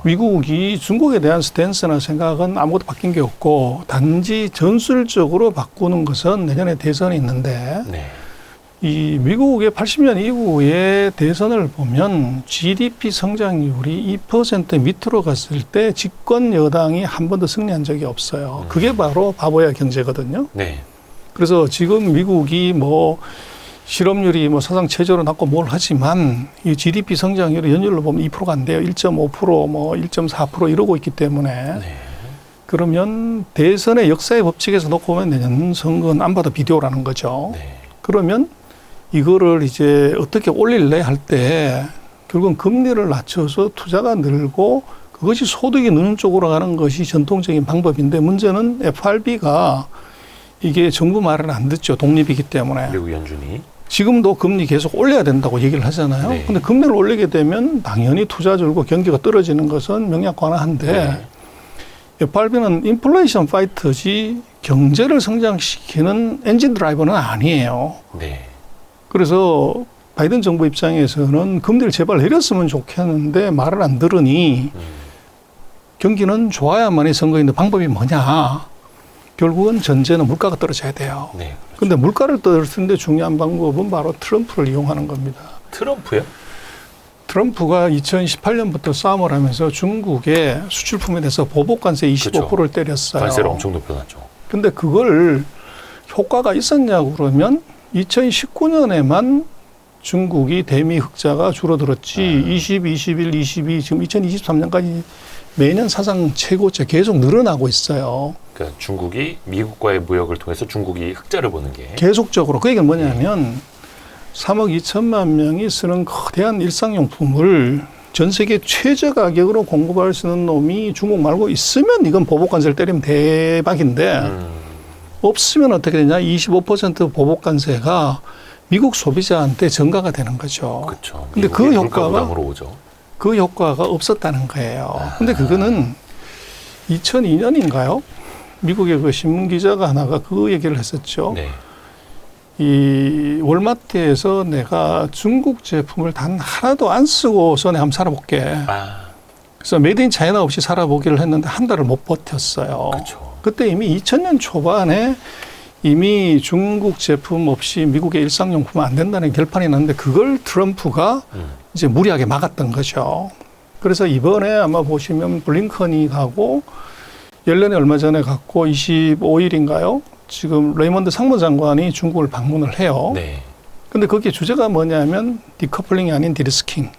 미국이 중국에 대한 스탠스나 생각은 아무것도 바뀐 게 없고 단지 전술적으로 바꾸는 것은 내년에 대선이 있는데 네. 이 미국의 80년 이후의 대선을 보면 GDP 성장률이 2% 밑으로 갔을 때 집권 여당이 한 번도 승리한 적이 없어요. 그게 바로 바보야 경제거든요. 네. 그래서 지금 미국이 뭐 실업률이 뭐 사상 최저로 낮고 뭘 하지만 이 GDP 성장률이 연율로 보면 2%가 안 돼요. 1.5% 뭐 1.4% 이러고 있기 때문에 네. 그러면 대선의 역사의 법칙에서 놓고 보면 내년 선거는 안 봐도 비디오라는 거죠. 네. 그러면 이거를 이제 어떻게 올릴래 할 때 결국은 금리를 낮춰서 투자가 늘고 그것이 소득이 느는 쪽으로 가는 것이 전통적인 방법인데 문제는 FRB가 이게 정부 말을 안 듣죠. 독립이기 때문에. 미국 연준이. 지금도 금리 계속 올려야 된다고 얘기를 하잖아요. 네. 근데 금리를 올리게 되면 당연히 투자 줄고 경기가 떨어지는 것은 명약관화한데 네. FRB는 인플레이션 파이터지 경제를 성장시키는 엔진 드라이버는 아니에요. 네. 그래서 바이든 정부 입장에서는 금리를 제발 내렸으면 좋겠는데 말을 안 들으니 경기는 좋아야만이 선거인데 방법이 뭐냐. 결국은 전제는 물가가 떨어져야 돼요. 네. 근데 물가를 떨어뜨리는데 중요한 방법은 바로 트럼프를 이용하는 겁니다. 트럼프요? 트럼프가 2018년부터 싸움을 하면서 중국의 수출품에 대해서 보복 관세 25%를 때렸어요. 관세를 엄청 높여놨죠. 근데 그걸 효과가 있었냐고 그러면 2019년에만 중국이 대미 흑자가 줄어들었지 20, 21, 22 지금 2023년까지 매년 사상 최고치 계속 늘어나고 있어요. 그러니까 중국이 미국과의 무역을 통해서 중국이 흑자를 보는 게 계속적으로. 그 얘기는 뭐냐면 3억 2천만 명이 쓰는 거대한 일상용품을 전 세계 최저 가격으로 공급할 수 있는 놈이 중국 말고 있으면 이건 보복 관세를 때리면 대박인데 없으면 어떻게 되냐? 25% 보복 관세가 미국 소비자한테 전가가 되는 거죠. 그렇죠. 근데 그 효과가 부담으로 오죠. 그 효과가 없었다는 거예요. 근데 그거는 2002년인가요? 미국의 그 신문 기자가 하나가 그 얘기를 했었죠. 네. 이 월마트에서 내가 중국 제품을 단 하나도 안 쓰고서 내가 한번 살아볼게. 그래서 메이드 인 차이나 없이 살아보기를 했는데 한 달을 못 버텼어요. 그렇죠. 그때 이미 2000년 초반에 이미 중국 제품 없이 미국의 일상용품은 안 된다는 결판이 났는데 그걸 트럼프가 이제 무리하게 막았던 거죠. 그래서 이번에 아마 보시면 블링컨이 가고 옐런이 얼마 전에 갔고 25일인가요? 지금 레이먼드 상무장관이 중국을 방문을 해요. 네. 근데 거기에 주제가 뭐냐면 디커플링이 아닌 디리스킹.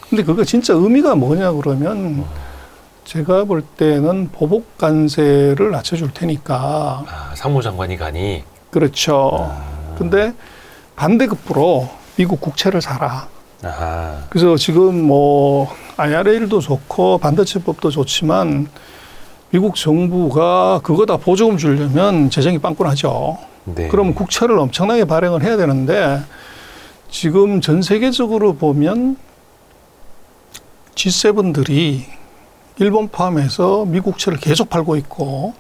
근데 그거 진짜 의미가 뭐냐 그러면 제가 볼 때는 보복 관세를 낮춰줄 테니까. 상무장관이 가니. 그렇죠. 근데 반대급부로 미국 국채를 사라. 아하. 그래서 지금 뭐 IRA도 좋고 반도체법도 좋지만 미국 정부가 그거 다 보조금 주려면 재정이 빵꾸나죠. 네. 그럼 국채를 엄청나게 발행을 해야 되는데 지금 전 세계적으로 보면 G7들이 일본 포함해서 미국 국채를 계속 팔고 있고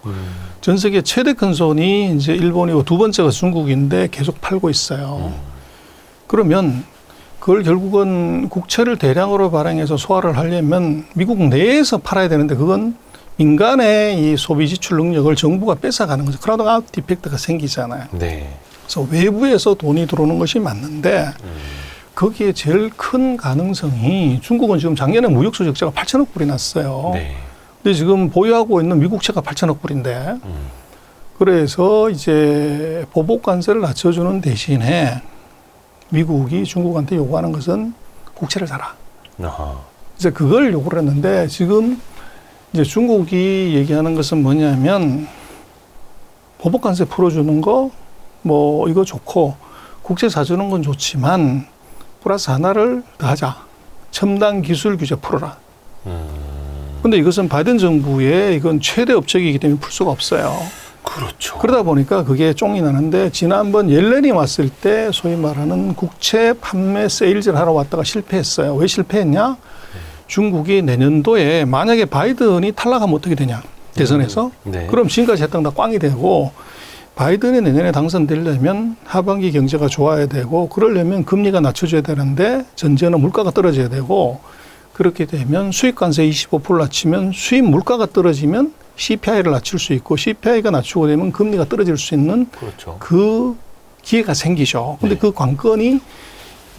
전 세계 최대 큰 손이 이제 일본이고 두 번째가 중국인데 계속 팔고 있어요. 그러면 그걸 결국은 국채를 대량으로 발행해서 소화를 하려면 미국 내에서 팔아야 되는데 그건 민간의 이 소비 지출 능력을 정부가 뺏어가는 거죠. 크라우드 아웃 이펙트가 생기잖아요. 네. 그래서 외부에서 돈이 들어오는 것이 맞는데 거기에 제일 큰 가능성이 중국은 지금 작년에 무역수 적자가 8천억 불이 났어요. 네. 근데 지금 보유하고 있는 미국채가 8천억 불인데 그래서 이제 보복 관세를 낮춰주는 대신에 미국이 중국한테 요구하는 것은 국채를 사라. 아하. 이제 그걸 요구를 했는데 지금 이제 중국이 얘기하는 것은 뭐냐면 보복 관세 풀어주는 거 뭐 이거 좋고 국채 사주는 건 좋지만 플러스 하나를 더 하자. 첨단 기술 규제 풀어라. 근데 이것은 바이든 정부의 이건 최대 업적이기 때문에 풀 수가 없어요. 그렇죠. 그러다 보니까 그게 쫑이 나는데 지난번 옐렌이 왔을 때 소위 말하는 국채 판매 세일즈를 하러 왔다가 실패했어요. 왜 실패했냐? 중국이 내년도에 만약에 바이든이 탈락하면 어떻게 되냐? 대선에서. 네. 그럼 지금까지 했던 다 꽝이 되고 바이든이 내년에 당선되려면 하반기 경제가 좋아야 되고 그러려면 금리가 낮춰줘야 되는데 전제는 물가가 떨어져야 되고 그렇게 되면 수입 관세 25% 낮추면 수입 물가가 떨어지면 CPI를 낮출 수 있고 CPI가 낮추고 되면 금리가 떨어질 수 있는 그렇죠. 그 기회가 생기죠. 근데 네. 그 관건이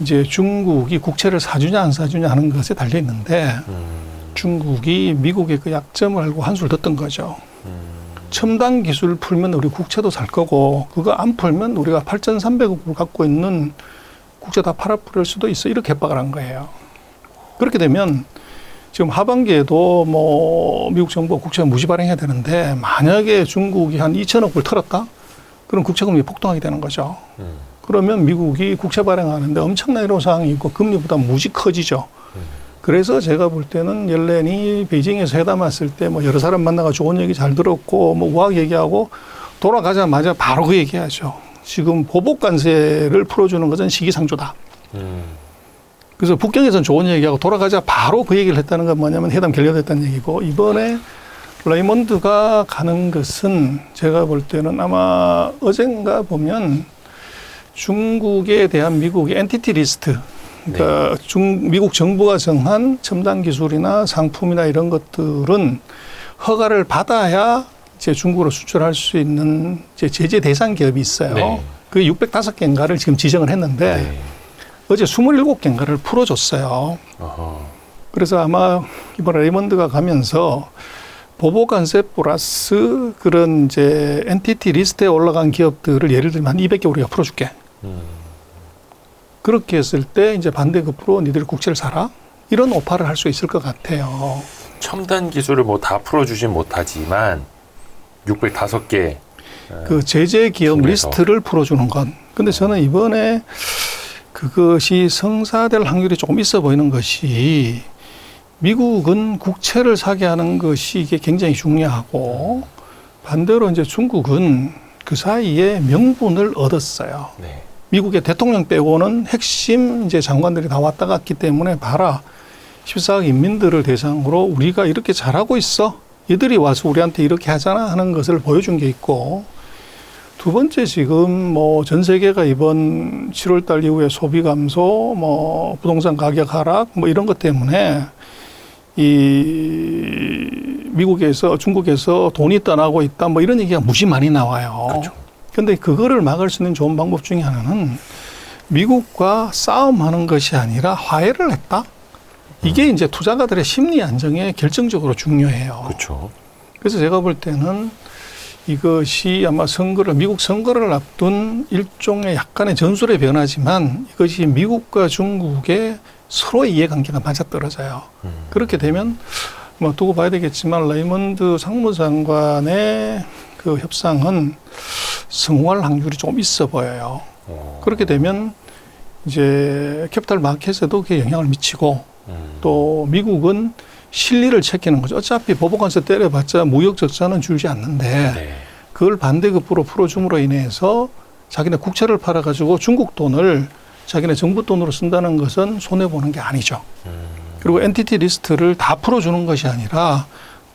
이제 중국이 국채를 사주냐 안 사주냐 하는 것에 달려 있는데 중국이 미국의 그 약점을 알고 한술 뒀던 거죠. 첨단 기술 풀면 우리 국채도 살 거고 그거 안 풀면 우리가 8,300억 불 갖고 있는 국채 다 팔아버릴 수도 있어. 이렇게 협박을 한 거예요. 그렇게 되면 지금 하반기에도 뭐 미국 정부가 국채 무시 발행해야 되는데 만약에 중국이 한 2천억 불 털었다? 그럼 국채금리 폭등하게 되는 거죠. 그러면 미국이 국채 발행하는데 엄청난 이런 상황이 있고 금리 부담 무지 커지죠. 그래서 제가 볼 때는 옐렌이 베이징에서 회담 왔을 때 뭐 여러 사람 만나가 좋은 얘기 잘 들었고 뭐 우학 얘기하고 돌아가자마자 바로 그 얘기하죠. 지금 보복 관세를 풀어주는 것은 시기상조다. 그래서 북경에서는 좋은 얘기하고 돌아가자 바로 그 얘기를 했다는 건 뭐냐면 회담 결렬됐다는 얘기고 이번에 레이먼드가 가는 것은 제가 볼 때는 아마 어젠가 보면 중국에 대한 미국의 엔티티 리스트 그러니까 미국 정부가 정한 첨단 기술이나 상품이나 이런 것들은 허가를 받아야 이제 중국으로 수출할 수 있는 이제 제재 대상 기업이 있어요. 네. 그 605개인가를 지금 지정을 했는데 네. 어제 27개인가를 풀어줬어요. 어허. 그래서 아마 이번에 레이먼드가 가면서 보복관세 플러스 그런 이제 엔티티 리스트에 올라간 기업들을 예를 들면 한 200개 우리가 풀어줄게. 그렇게 했을 때 이제 반대급부로 니들 국채를 사라? 이런 오파를 할 수 있을 것 같아요. 첨단 기술을 뭐 다 풀어주진 못하지만 605개 그 제재 기업 중에서. 리스트를 풀어주는 건. 근데 저는 이번에 그것이 성사될 확률이 조금 있어 보이는 것이 미국은 국채를 사게 하는 것이 이게 굉장히 중요하고 반대로 이제 중국은 그 사이에 명분을 얻었어요. 네. 미국의 대통령 빼고는 핵심 이제 장관들이 다 왔다 갔기 때문에 봐라. 14억 인민들을 대상으로 우리가 이렇게 잘하고 있어. 이들이 와서 우리한테 이렇게 하잖아 하는 것을 보여준 게 있고 두 번째 지금 뭐 전 세계가 이번 7월 달 이후에 소비 감소, 뭐 부동산 가격 하락 뭐 이런 것 때문에 이 미국에서 중국에서 돈이 떠나고 있다 뭐 이런 얘기가 무지 많이 나와요. 그렇죠. 근데 그거를 막을 수 있는 좋은 방법 중에 하나는 미국과 싸움하는 것이 아니라 화해를 했다. 이게 이제 투자가들의 심리 안정에 결정적으로 중요해요. 그렇죠. 그래서 제가 볼 때는 이것이 아마 미국 선거를 앞둔 일종의 약간의 전술의 변화지만 이것이 미국과 중국의 서로의 이해관계가 맞아떨어져요. 그렇게 되면 뭐 두고 봐야 되겠지만 레이먼드 상무장관의 그 협상은 성공할 확률이 좀 있어 보여요. 그렇게 되면 이제 캐피탈 마켓에도 그게 영향을 미치고 또 미국은 실리를 챙기는 거죠. 어차피 보복관세 때려봤자 무역 적자는 줄지 않는데 네. 그걸 반대급부로 풀어줌으로 인해서 자기네 국채를 팔아가지고 중국 돈을 자기네 정부 돈으로 쓴다는 것은 손해보는 게 아니죠. 그리고 엔티티 리스트를 다 풀어주는 것이 아니라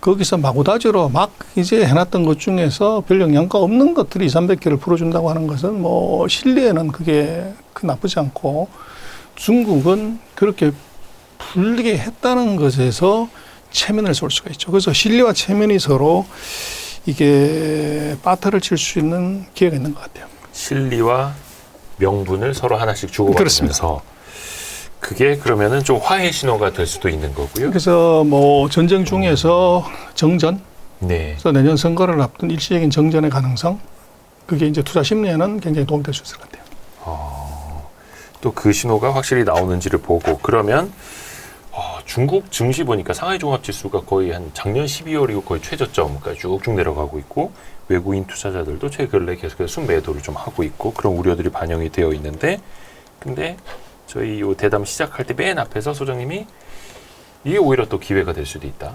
거기서 마구다지로 막 이제 해놨던 것 중에서 별 영향가 없는 것들이 2, 300개를 풀어준다고 하는 것은 뭐 실리에는 그게 나쁘지 않고 중국은 그렇게 풀리게 했다는 것에서 체면을 쏠 수가 있죠. 그래서 실리와 체면이 서로 이게 바트를 칠 수 있는 기회가 있는 것 같아요. 실리와 명분을 서로 하나씩 주고받으면서 그게 그러면은 좀 화해 신호가 될 수도 있는 거고요. 그래서 뭐 전쟁 중에서 정전, 네. 그래서 내년 선거를 앞둔 일시적인 정전의 가능성, 그게 이제 투자 심리에는 굉장히 도움이 될 수 있을 것 같아요. 또 그 신호가 확실히 나오는지를 보고 그러면 중국 증시 보니까 상하이 종합지수가 거의 한 작년 12월이고 거의 최저점까지 쭉쭉 내려가고 있고 외국인 투자자들도 최근에 계속해서 순매도를 좀 하고 있고 그런 우려들이 반영이 되어 있는데 근데 저희 이 대담 시작할 때 맨 앞에서 소장님이 이게 오히려 또 기회가 될 수도 있다.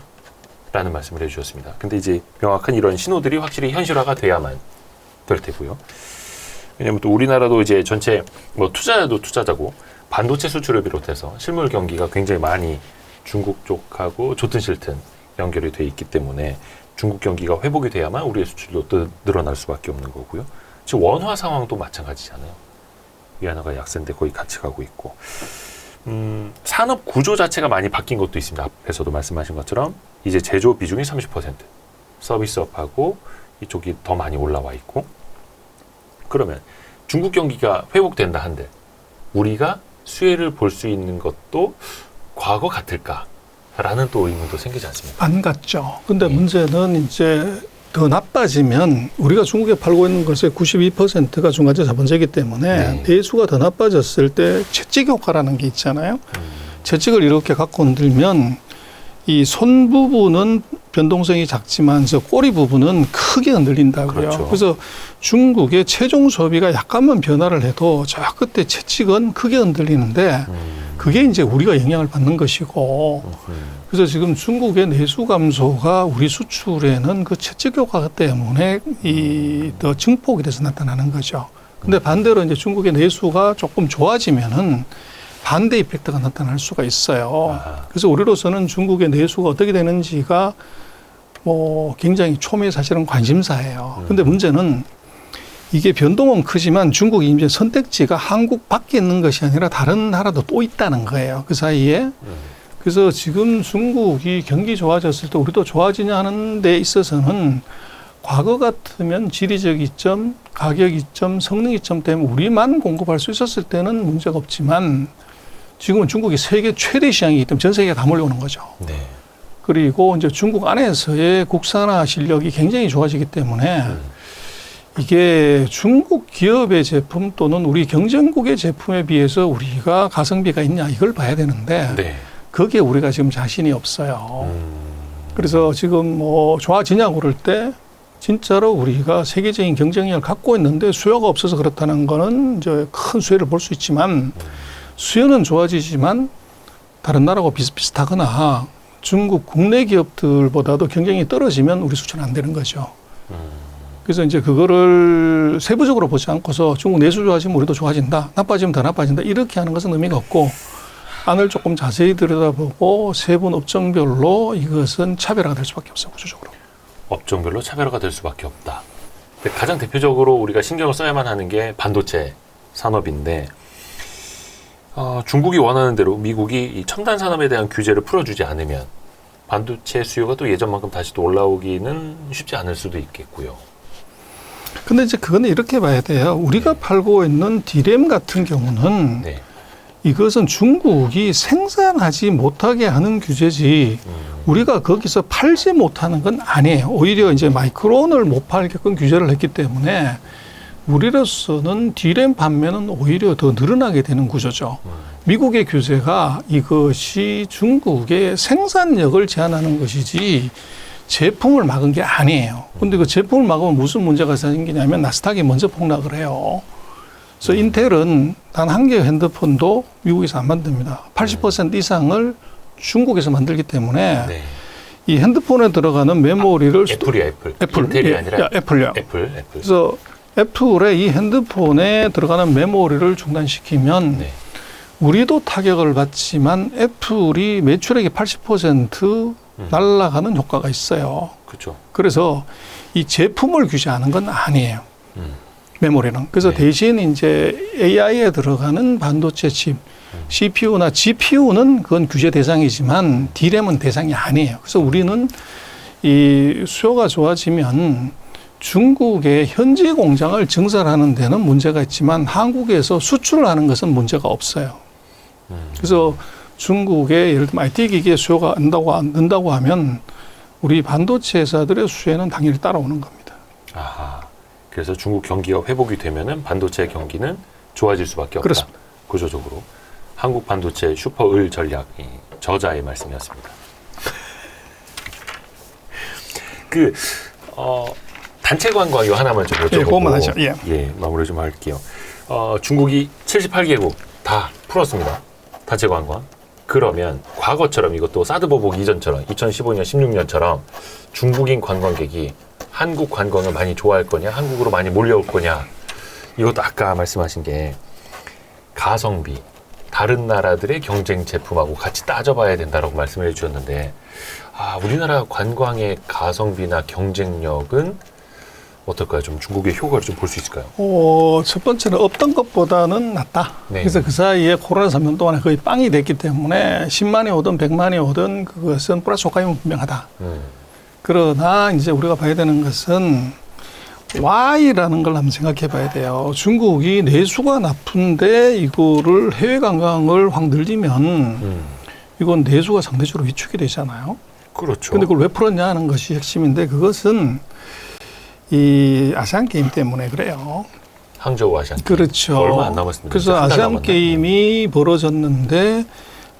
라는 말씀을 해주셨습니다. 근데 이제 명확한 이런 신호들이 확실히 현실화가 돼야만 될 테고요. 왜냐면 또 우리나라도 이제 전체 뭐 투자자도 투자자고 반도체 수출을 비롯해서 실물 경기가 굉장히 많이 중국 쪽하고 좋든 싫든 연결이 돼 있기 때문에 중국 경기가 회복이 돼야만 우리의 수출도 또 늘어날 수밖에 없는 거고요. 지금 원화 상황도 마찬가지잖아요. 위안화가 약세인데 거의 같이 가고 있고 산업 구조 자체가 많이 바뀐 것도 있습니다. 앞에서도 말씀하신 것처럼 이제 제조 비중이 30%, 서비스업하고 이쪽이 더 많이 올라와 있고 그러면 중국 경기가 회복된다 한들 우리가 수혜를 볼 수 있는 것도 과거 같을까라는 또 의문도 생기지 않습니까? 안 같죠. 근데 문제는 이제 더 나빠지면 우리가 중국에 팔고 있는 것의 92%가 중간재 자본재이기 때문에 내수가 더 나빠졌을 때 채찍 효과라는 게 있잖아요. 채찍을 이렇게 갖고 흔들면 이 손 부분은 변동성이 작지만 저 꼬리 부분은 크게 흔들린다고요. 그렇죠. 그래서 중국의 최종 소비가 약간만 변화를 해도 저 끝에 채찍은 크게 흔들리는데 그게 이제 우리가 영향을 받는 것이고 그래서 지금 중국의 내수 감소가 우리 수출에는 그 채찍 효과 때문에 더 증폭이 돼서 나타나는 거죠. 근데 반대로 이제 중국의 내수가 조금 좋아지면은 반대 이펙트가 나타날 수가 있어요. 그래서 우리로서는 중국의 내수가 어떻게 되는지가 뭐 굉장히 초미의 사실은 관심사예요. 근데 문제는 이게 변동은 크지만 중국이 이제 선택지가 한국 밖에 있는 것이 아니라 다른 나라도 또 있다는 거예요. 그 사이에. 그래서 지금 중국이 경기 좋아졌을 때 우리도 좋아지냐 하는 데 있어서는 과거 같으면 지리적 이점, 가격 이점, 성능 이점 때문에 우리만 공급할 수 있었을 때는 문제가 없지만 지금은 중국이 세계 최대 시장이기 때문에 전 세계가 다 몰려오는 거죠. 네. 그리고 이제 중국 안에서의 국산화 실력이 굉장히 좋아지기 때문에 이게 중국 기업의 제품 또는 우리 경쟁국의 제품에 비해서 우리가 가성비가 있냐 이걸 봐야 되는데 네. 거기에 우리가 지금 자신이 없어요. 그래서 지금 뭐 좋아지냐고 그럴 때 진짜로 우리가 세계적인 경쟁력을 갖고 있는데 수요가 없어서 그렇다는 거는 이제 큰 수혜를 볼 수 있지만 수요는 좋아지지만 다른 나라하고 비슷비슷하거나 중국 국내 기업들보다도 경쟁이 떨어지면 우리 수출은 안 되는 거죠. 그래서 이제 그거를 세부적으로 보지 않고서 중국 내수 좋아지면 우리도 좋아진다, 나빠지면 더 나빠진다 이렇게 하는 것은 의미가 없고 안을 조금 자세히 들여다보고 세분 업종별로 이것은 차별화가 될 수밖에 없어요. 구조적으로. 업종별로 차별화가 될 수밖에 없다. 근데 가장 대표적으로 우리가 신경을 써야만 하는 게 반도체 산업인데 중국이 원하는 대로 미국이 이 첨단 산업에 대한 규제를 풀어주지 않으면 반도체 수요가 또 예전만큼 다시 또 올라오기는 쉽지 않을 수도 있겠고요. 근데 이제 그거는 이렇게 봐야 돼요. 우리가 팔고 있는 디램 같은 경우는 이것은 중국이 생산하지 못하게 하는 규제지 우리가 거기서 팔지 못하는 건 아니에요. 오히려 이제 마이크론을 못 팔게끔 규제를 했기 때문에 우리로서는 디램 판매는 오히려 더 늘어나게 되는 구조죠. 미국의 규제가 이것이 중국의 생산력을 제한하는 것이지 제품을 막은 게 아니에요. 근데 그 제품을 막으면 무슨 문제가 생기냐면 나스닥이 먼저 폭락을 해요. 그래서 인텔은 단 한 개의 핸드폰도 미국에서 안 만듭니다. 80% 이상을 중국에서 만들기 때문에 이 핸드폰에 들어가는 메모리를 애플이야, 애플. 인텔이 아니라 애플요. 애플. 그래서 애플의 이 핸드폰에 들어가는 메모리를 중단시키면 우리도 타격을 받지만 애플이 매출액의 80% 날아가는 효과가 있어요. 그렇죠. 그래서 이 제품을 규제하는 건 아니에요. 메모리는. 그래서 대신 이제 AI에 들어가는 반도체 칩, CPU나 GPU는 그건 규제 대상이지만 D램은 대상이 아니에요. 그래서 우리는 이 수요가 좋아지면 중국의 현지 공장을 증설하는 데는 문제가 있지만 한국에서 수출을 하는 것은 문제가 없어요. 그래서 중국의 예를 들면 IT 기기의 수요가 는다고 하면 우리 반도체 회사들의 수요는 당연히 따라오는 겁니다. 아하. 그래서 중국 경기가 회복이 되면은 반도체 경기는 좋아질 수밖에 없다. 그렇습니다. 구조적으로 한국 반도체 슈퍼을 전략이 저자의 말씀이었습니다. 단체 관광 이거 하나만 좀 여쭤보고 그것만 하죠. 마무리 좀 할게요. 중국이 78개국 다 풀었습니다. 단체 관광. 그러면 과거처럼 이것도 사드 보복 이전처럼 2015년, 16년처럼 중국인 관광객이 한국 관광을 많이 좋아할 거냐, 한국으로 많이 몰려올 거냐. 이것도 아까 말씀하신 게 가성비, 다른 나라들의 경쟁 제품하고 같이 따져봐야 된다라고 말씀을 해주셨는데, 우리나라 관광의 가성비나 경쟁력은 어떨까요? 좀 중국의 효과를 좀 볼 수 있을까요? 첫 번째는 없던 것보다는 낫다. 네. 그래서 그 사이에 코로나 3년 동안에 거의 빵이 됐기 때문에 10만이 오든 100만이 오든 그것은 플러스 효과임은 분명하다. 그러나 이제 우리가 봐야 되는 것은 Y라는 걸 한번 생각해 봐야 돼요. 중국이 내수가 나쁜데 이거를 해외 관광을 확 늘리면 이건 내수가 상대적으로 위축이 되잖아요. 그렇죠. 근데 그걸 왜 풀었냐 하는 것이 핵심인데 그것은 이 아시안 게임 때문에 그래요. 항저우 아시안 게임. 그렇죠. 얼마 안 남았습니다. 그래서 아시안 게임이 벌어졌는데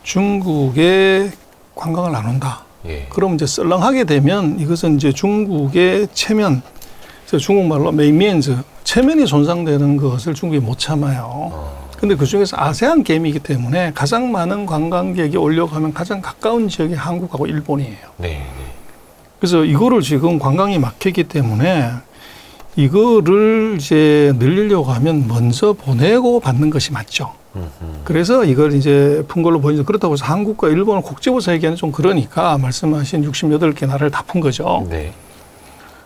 중국에 관광을 안 온다. 예. 그럼 이제 썰렁하게 되면 이것은 이제 중국의 체면, 그래서 중국말로 메이미엔즈, 체면이 손상되는 것을 중국이 못 참아요. 근데 그 중에서 아세안 게임이기 때문에 가장 많은 관광객이 오려고 하면 가장 가까운 지역이 한국하고 일본이에요. 네. 그래서 이거를 지금 관광이 막히기 때문에 이거를 이제 늘리려고 하면 먼저 보내고 받는 것이 맞죠. 그래서 이걸 이제 푼 걸로 보이죠. 그렇다고 해서 한국과 일본을 곡집어서 얘기하는 좀 그러니까 말씀하신 68개 나라를 다 푼 거죠. 네.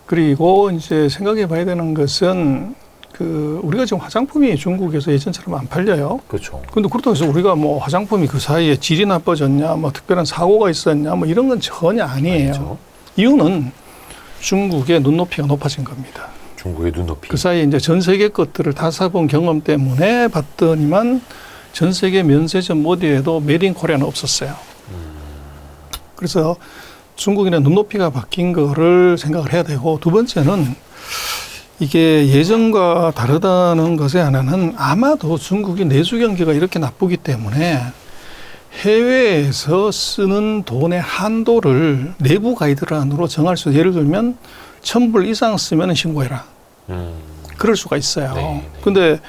그리고 이제 생각해 봐야 되는 것은 우리가 지금 화장품이 중국에서 예전처럼 안 팔려요. 그렇죠. 근데 그렇다고 해서 우리가 뭐 화장품이 그 사이에 질이 나빠졌냐, 뭐 특별한 사고가 있었냐, 뭐 이런 건 전혀 아니에요. 아니죠. 이유는 중국의 눈높이가 높아진 겁니다. 중국의 눈높이. 그 사이에 이제 전 세계 것들을 다 사본 경험 때문에 봤더니만 전 세계 면세점 어디에도 메이드 인 코리아는 없었어요. 그래서 중국인의 눈높이가 바뀐 거를 생각을 해야 되고, 두 번째는 이게 예전과 다르다는 것의 하나는 아마도 중국이 내수 경기가 이렇게 나쁘기 때문에 해외에서 쓰는 돈의 한도를 내부 가이드라인으로 정할 수, 예를 들면 1,000불 이상 쓰면 신고해라. 그럴 수가 있어요. 네. 근데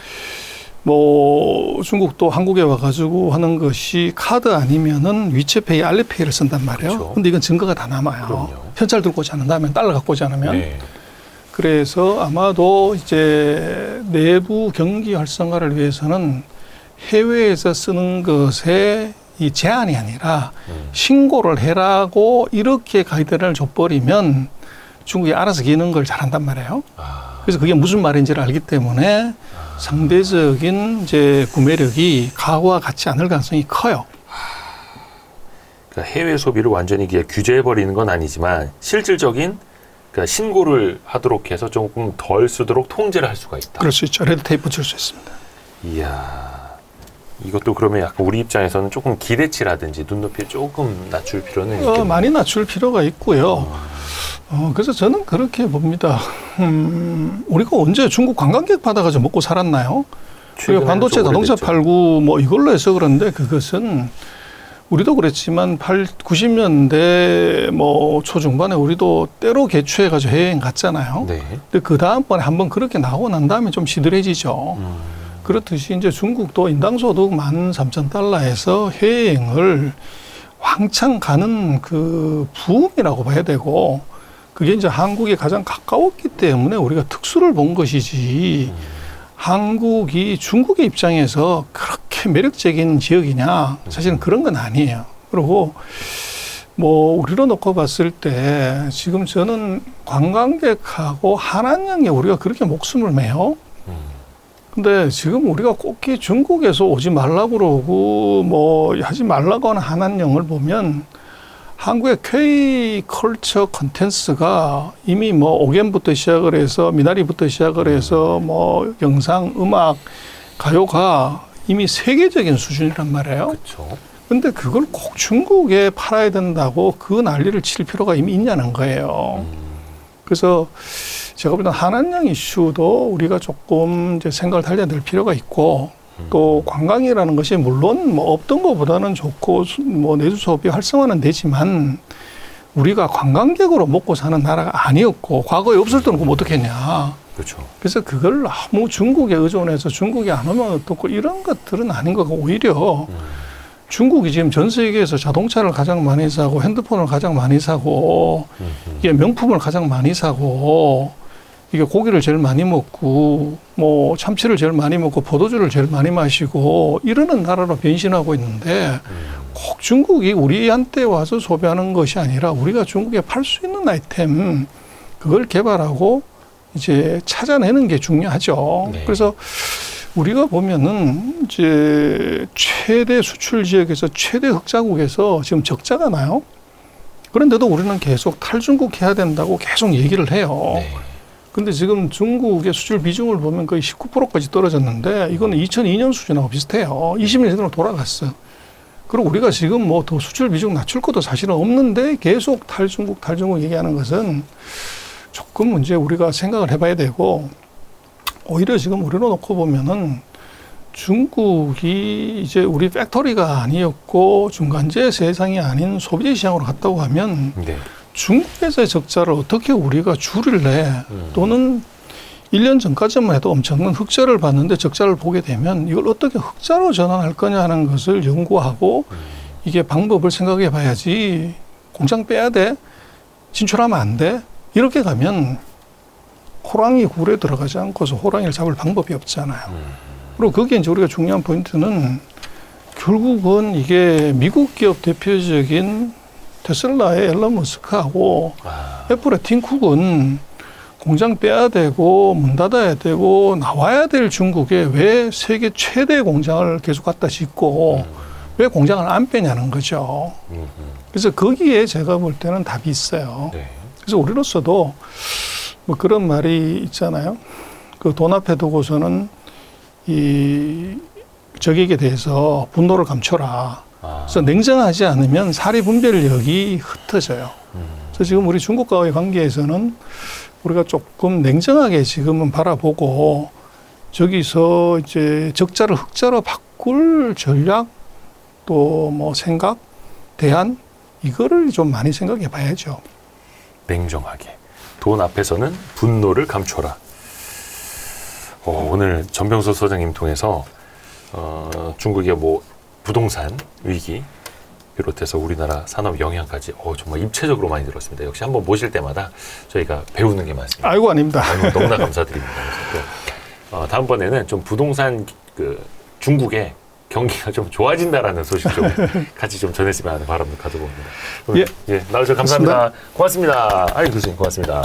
뭐 중국도 한국에 와가지고 하는 것이 카드 아니면은 위챗페이, 알리페이를 쓴단 말이에요. 그렇죠. 근데 이건 증거가 다 남아요. 그럼요. 현찰 들고 오지 않는다면, 달러 갖고 오지 않으면. 네. 그래서 아마도 이제 내부 경기 활성화를 위해서는 해외에서 쓰는 것에 이 제한이 아니라 신고를 해라고 이렇게 가이드라인을 줘버리면 중국이 알아서 기는 걸 잘한단 말이에요. 그래서 그게 무슨 말인지를 알기 때문에 상대적인 이제 구매력이 과거와 같지 않을 가능성이 커요. 그러니까 해외 소비를 완전히 규제해 버리는 건 아니지만 실질적인 그러니까 신고를 하도록 해서 조금 덜 쓰도록 통제를 할 수가 있다. 그럴 수 있죠. 레드 테이프 칠 수 있습니다. 이야, 이것도 그러면 약간 우리 입장에서는 조금 기대치라든지 눈높이를 조금 낮출 필요는 있겠네요. 많이 낮출 필요가 있고요. 그래서 저는 그렇게 봅니다. 우리가 언제 중국 관광객 받아가지고 먹고 살았나요? 우리가 반도체, 자동차 팔고 뭐 이걸로 해서 그런데 그것은 우리도 그랬지만 90년대 뭐 초중반에 우리도 때로 개최해가지고 해외여행 갔잖아요. 네. 근데 그 다음번에 한번 그렇게 나오고 난 다음에 좀 시들해지죠. 그렇듯이 이제 중국도 인당 소득 13,000달러에서 해외여행을 왕창 가는 그 붐이라고 봐야 되고, 그게 이제 한국에 가장 가까웠기 때문에 우리가 특수를 본 것이지, 한국이 중국의 입장에서 그렇게 매력적인 지역이냐, 사실은 그런 건 아니에요. 그리고 뭐 우리로 놓고 봤을 때 지금 저는 관광객하고 한한령에 우리가 그렇게 목숨을 매요. 근데 지금 우리가 꼭히 중국에서 오지 말라고 그러고 뭐 하지 말라고 하는 한한령을 보면 한국의 K 컬처 컨텐츠가 이미 뭐 오겐부터 시작을 해서 미나리부터 시작을 해서 뭐 영상, 음악, 가요가 이미 세계적인 수준이란 말이에요. 그렇죠. 근데 그걸 꼭 중국에 팔아야 된다고 그 난리를 칠 필요가 이미 있냐는 거예요. 그래서 제가 볼 때는 한한령 이슈도 우리가 조금 이제 생각을 달려야 될 필요가 있고, 또 관광이라는 것이 물론 뭐 없던 것보다는 좋고 뭐 내수 소비 활성화는 되지만 우리가 관광객으로 먹고 사는 나라가 아니었고 과거에 없을 때는 그럼 어떻게 했냐. 그렇죠. 그래서 그걸 너무 중국에 의존해서 중국이 안 오면 어떻고 이런 것들은 아닌 거고, 오히려 중국이 지금 전 세계에서 자동차를 가장 많이 사고 핸드폰을 가장 많이 사고 이게 명품을 가장 많이 사고 이게 고기를 제일 많이 먹고 뭐 참치를 제일 많이 먹고 포도주를 제일 많이 마시고 이러는 나라로 변신하고 있는데 꼭 중국이 우리한테 와서 소비하는 것이 아니라 우리가 중국에 팔 수 있는 아이템 그걸 개발하고 이제 찾아내는 게 중요하죠. 네. 그래서 우리가 보면은 이제 최대 수출 지역에서 최대 흑자국에서 지금 적자가 나요. 그런데도 우리는 계속 탈중국 해야 된다고 계속 얘기를 해요. 네. 근데 지금 중국의 수출 비중을 보면 거의 19%까지 떨어졌는데 이거는 2002년 수준하고 비슷해요. 20년 전으로 돌아갔어. 그리고 우리가 지금 뭐 더 수출 비중 낮출 것도 사실은 없는데 계속 탈중국 얘기하는 것은 조금 문제 우리가 생각을 해봐야 되고 오히려 지금 우리로 놓고 보면은 중국이 이제 우리 팩토리가 아니었고 중간재 세상이 아닌 소비재 시장으로 갔다고 하면 네. 중국에서의 적자를 어떻게 우리가 줄일래 또는 1년 전까지만 해도 엄청난 흑자를 봤는데 적자를 보게 되면 이걸 어떻게 흑자로 전환할 거냐 하는 것을 연구하고 이게 방법을 생각해 봐야지 공장 빼야 돼? 진출하면 안 돼? 이렇게 가면 호랑이 굴에 들어가지 않고서 호랑이를 잡을 방법이 없잖아요. 그리고 거기에 이제 우리가 중요한 포인트는 결국은 이게 미국 기업 대표적인 테슬라의 앨런 머스크하고 애플의 팀 쿡은 공장 빼야 되고 문 닫아야 되고 나와야 될 중국에 왜 세계 최대 공장을 계속 갖다 짓고 왜 공장을 안 빼냐는 거죠. 그래서 거기에 제가 볼 때는 답이 있어요. 네. 그래서 우리로서도 뭐 그런 말이 있잖아요. 그 돈 앞에 두고서는 이 적에게 대해서 분노를 감춰라. 그래서 냉정하지 않으면 사리 분별력이 흩어져요. 그래서 지금 우리 중국과의 관계에서는 우리가 조금 냉정하게 지금은 바라보고 저기서 이제 적자를 흑자로 바꿀 전략 또 뭐 생각, 대안 이거를 좀 많이 생각해 봐야죠. 냉정하게. 돈 앞에서는 분노를 감춰라. 오늘 전병서 소장님 통해서 중국의 뭐 부동산 위기 비롯해서 우리나라 산업 영향까지 정말 입체적으로 많이 들었습니다. 역시 한번 모실 때마다 저희가 배우는 게 많습니다. 아이고 아닙니다. 너무나 감사드립니다. 그래서 또 다음번에는 좀 부동산 중국의 경기가 좀 좋아진다라는 소식 좀 같이 좀 전했으면 하는 바람을 가져봅니다. 예. 나와주셔서 감사합니다. 고맙습니다. 아이 교수님 고맙습니다.